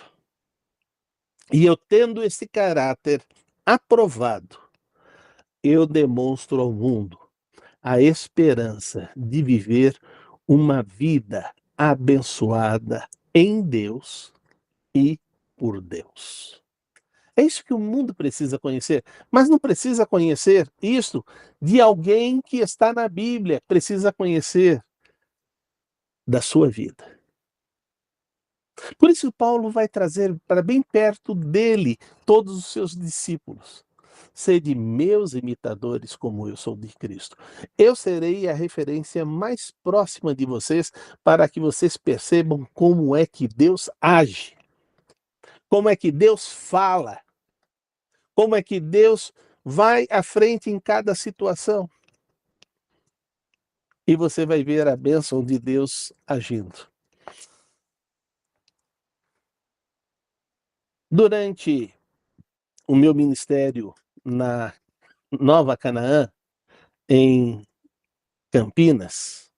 E eu tendo esse caráter aprovado, eu demonstro ao mundo a esperança de viver uma vida abençoada em Deus e por Deus. É isso que o mundo precisa conhecer, mas não precisa conhecer isso de alguém que está na Bíblia, precisa conhecer da sua vida. Por isso Paulo vai trazer para bem perto dele todos os seus discípulos. Sede meus imitadores como eu sou de Cristo. Eu serei a referência mais próxima de vocês para que vocês percebam como é que Deus age, como é que Deus fala, como é que Deus vai à frente em cada situação. E você vai ver a bênção de Deus agindo. Durante o meu ministério na Nova Canaã, em Campinas,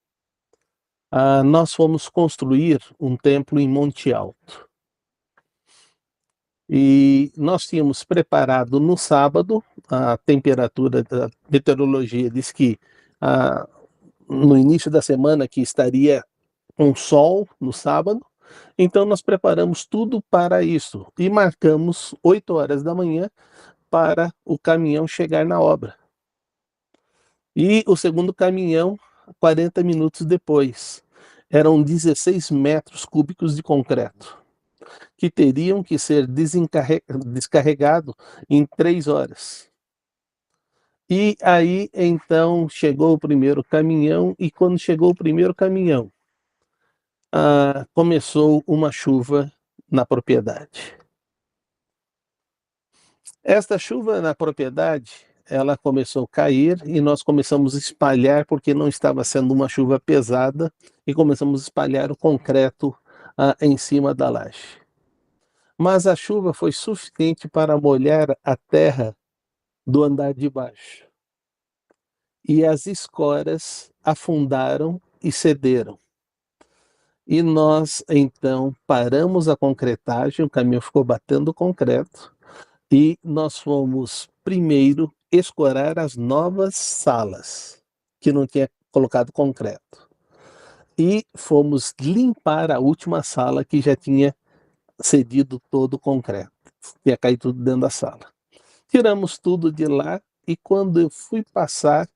nós fomos construir um templo em Monte Alto. E nós tínhamos preparado no sábado, a temperatura da meteorologia diz que no início da semana que estaria com sol no sábado, então nós preparamos tudo para isso e marcamos 8 horas da manhã para o caminhão chegar na obra. E o segundo caminhão, 40 minutos depois. Eram 16 metros cúbicos de concreto, que teriam que ser descarregados em 3 horas. E aí, então, chegou o primeiro caminhão, e quando chegou o primeiro caminhão, começou uma chuva na propriedade. Esta chuva na propriedade, ela começou a cair e nós começamos a espalhar, porque não estava sendo uma chuva pesada, e começamos a espalhar o concreto em cima da laje. Mas a chuva foi suficiente para molhar a terra do andar de baixo. E as escoras afundaram e cederam. E nós, então, paramos a concretagem, o caminhão ficou batendo concreto, e nós fomos primeiro escorar as novas salas, que não tinha colocado concreto. E fomos limpar a última sala que já tinha cedido todo o concreto. Tinha caído tudo dentro da sala. Tiramos tudo de lá e quando eu fui passar,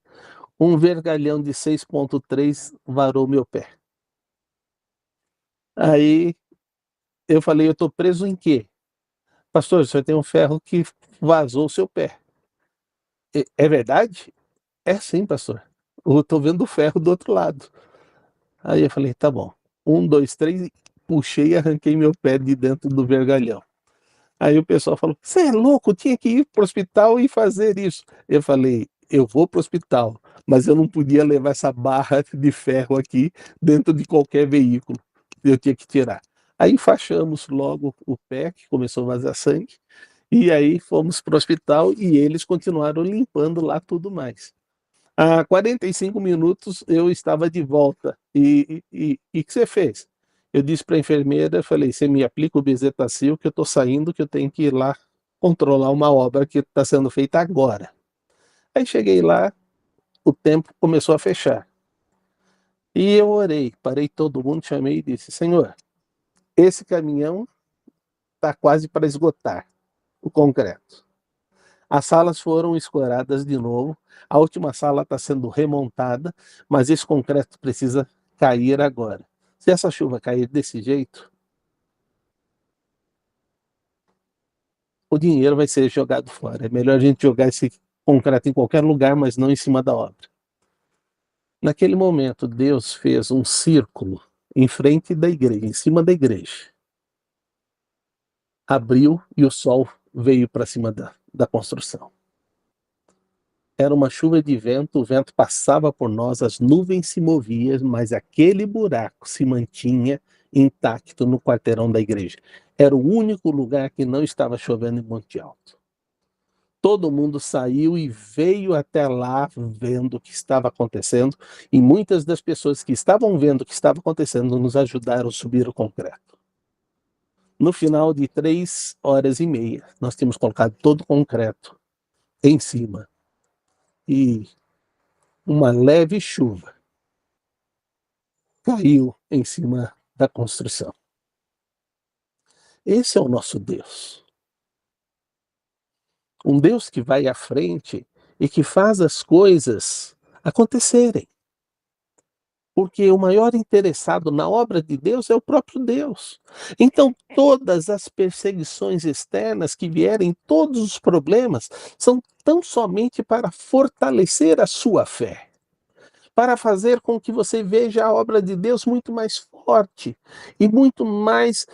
um vergalhão de 6,3 varou meu pé. Aí eu falei, eu estou preso em quê? Pastor, o senhor tem um ferro que vazou o seu pé. É verdade? É sim, pastor. Eu estou vendo o ferro do outro lado. Aí eu falei, tá bom. 1, 2, 3, puxei e arranquei meu pé de dentro do vergalhão. Aí o pessoal falou, você é louco, tinha que ir para o hospital e fazer isso. Eu falei, eu vou para o hospital, mas eu não podia levar essa barra de ferro aqui dentro de qualquer veículo. Eu tinha que tirar. Aí enfaixamos logo o pé, que começou a vazar sangue, e aí fomos para o hospital e eles continuaram limpando lá tudo mais. A 45 minutos eu estava de volta. E o que você fez? Eu disse para a enfermeira, falei, você me aplica o Bezetacil que eu estou saindo, que eu tenho que ir lá controlar uma obra que está sendo feita agora. Aí cheguei lá, o tempo começou a fechar. E eu orei, parei todo mundo, chamei e disse, Senhor, esse caminhão está quase para esgotar o concreto. As salas foram escoradas de novo, a última sala está sendo remontada, mas esse concreto precisa cair agora. Se essa chuva cair desse jeito, o dinheiro vai ser jogado fora. É melhor a gente jogar esse concreto em qualquer lugar, mas não em cima da obra. Naquele momento, Deus fez um círculo em frente da igreja, em cima da igreja. Abriu e o sol veio para cima da construção. Era uma chuva de vento, o vento passava por nós, as nuvens se moviam, mas aquele buraco se mantinha intacto no quarteirão da igreja. Era o único lugar que não estava chovendo em Monte Alto. Todo mundo saiu e veio até lá vendo o que estava acontecendo, e muitas das pessoas que estavam vendo o que estava acontecendo nos ajudaram a subir o concreto. No final de 3 horas e meia, nós tínhamos colocado todo o concreto em cima. E uma leve chuva caiu em cima da construção. Esse é o nosso Deus. Um Deus que vai à frente e que faz as coisas acontecerem. Porque o maior interessado na obra de Deus é o próprio Deus. Então, todas as perseguições externas que vierem, todos os problemas, são tão somente para fortalecer a sua fé, para fazer com que você veja a obra de Deus muito mais forte e muito mais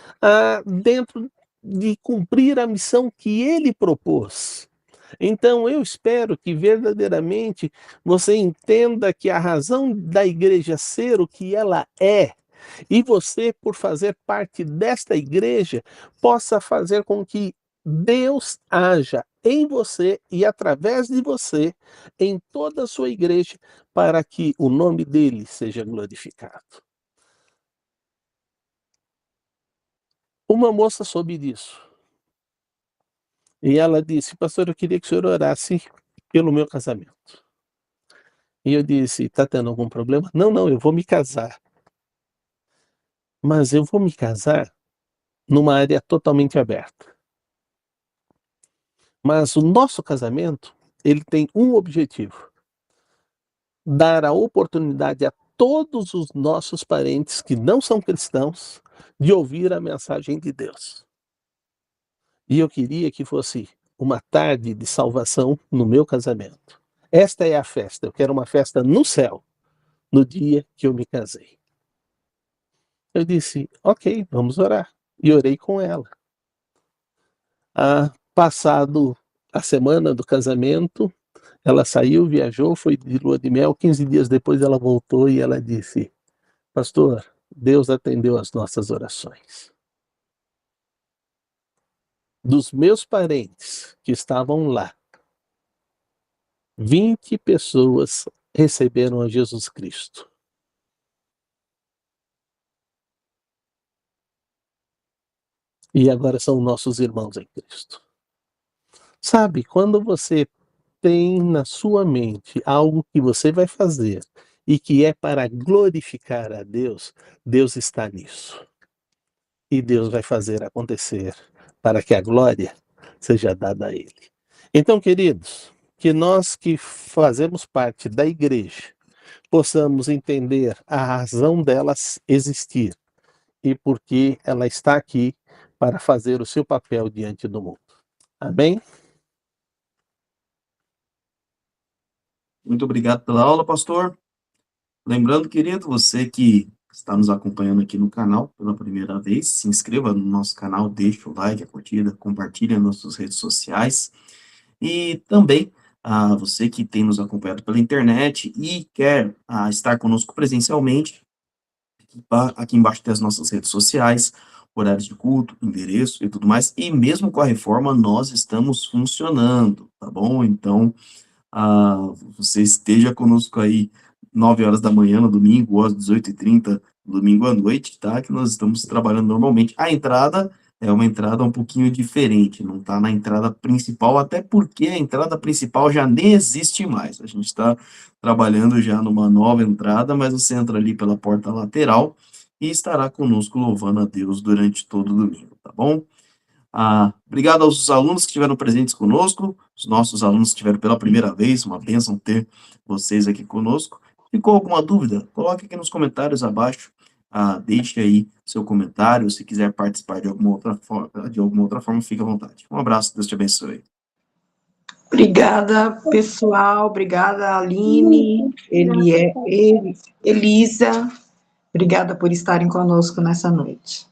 dentro de cumprir a missão que Ele propôs. Então, eu espero que verdadeiramente você entenda que a razão da igreja ser o que ela é, e você, por fazer parte desta igreja, possa fazer com que Deus haja em você e através de você, em toda a sua igreja, para que o nome dele seja glorificado. Uma moça soube disso. E ela disse, pastor, eu queria que o senhor orasse pelo meu casamento. E eu disse, está tendo algum problema? Não, eu vou me casar. Mas eu vou me casar numa área totalmente aberta. Mas o nosso casamento, ele tem um objetivo: dar a oportunidade a todos os nossos parentes que não são cristãos de ouvir a mensagem de Deus. E eu queria que fosse uma tarde de salvação no meu casamento. Esta é a festa, eu quero uma festa no céu, no dia que eu me casei. Eu disse, ok, vamos orar. E orei com ela. Passado a semana do casamento, ela saiu, viajou, foi de lua de mel, 15 dias depois ela voltou e ela disse, pastor, Deus atendeu as nossas orações. Dos meus parentes que estavam lá, 20 pessoas receberam a Jesus Cristo. E agora são nossos irmãos em Cristo. Sabe, quando você tem na sua mente algo que você vai fazer e que é para glorificar a Deus, Deus está nisso. E Deus vai fazer acontecer para que a glória seja dada a Ele. Então, queridos, que nós que fazemos parte da igreja possamos entender a razão delas existir e por que ela está aqui para fazer o seu papel diante do mundo. Amém? Muito obrigado pela aula, pastor. Lembrando, querido, você que está nos acompanhando aqui no canal pela primeira vez, se inscreva no nosso canal, deixe o like, a curtida, compartilhe nas nossas redes sociais. E também, você que tem nos acompanhado pela internet e quer estar conosco presencialmente, aqui embaixo tem as nossas redes sociais, horários de culto, endereço e tudo mais, e mesmo com a reforma nós estamos funcionando, tá bom? Então, você esteja conosco aí 9 horas da manhã no domingo, ou às 18h30, domingo à noite, tá? Que nós estamos trabalhando normalmente. A entrada é uma entrada um pouquinho diferente, não está na entrada principal, até porque a entrada principal já nem existe mais. A gente está trabalhando já numa nova entrada, mas você entra ali pela porta lateral e estará conosco louvando a Deus durante todo o domingo, tá bom? Obrigado aos alunos que estiveram presentes conosco, os nossos alunos que estiveram pela primeira vez, uma bênção ter vocês aqui conosco. Ficou alguma dúvida? Coloque aqui nos comentários abaixo, deixe aí seu comentário, se quiser participar de alguma outra forma, fique à vontade. Um abraço, Deus te abençoe. Obrigada, pessoal. Obrigada, Aline, Elisa. Obrigada por estarem conosco nessa noite.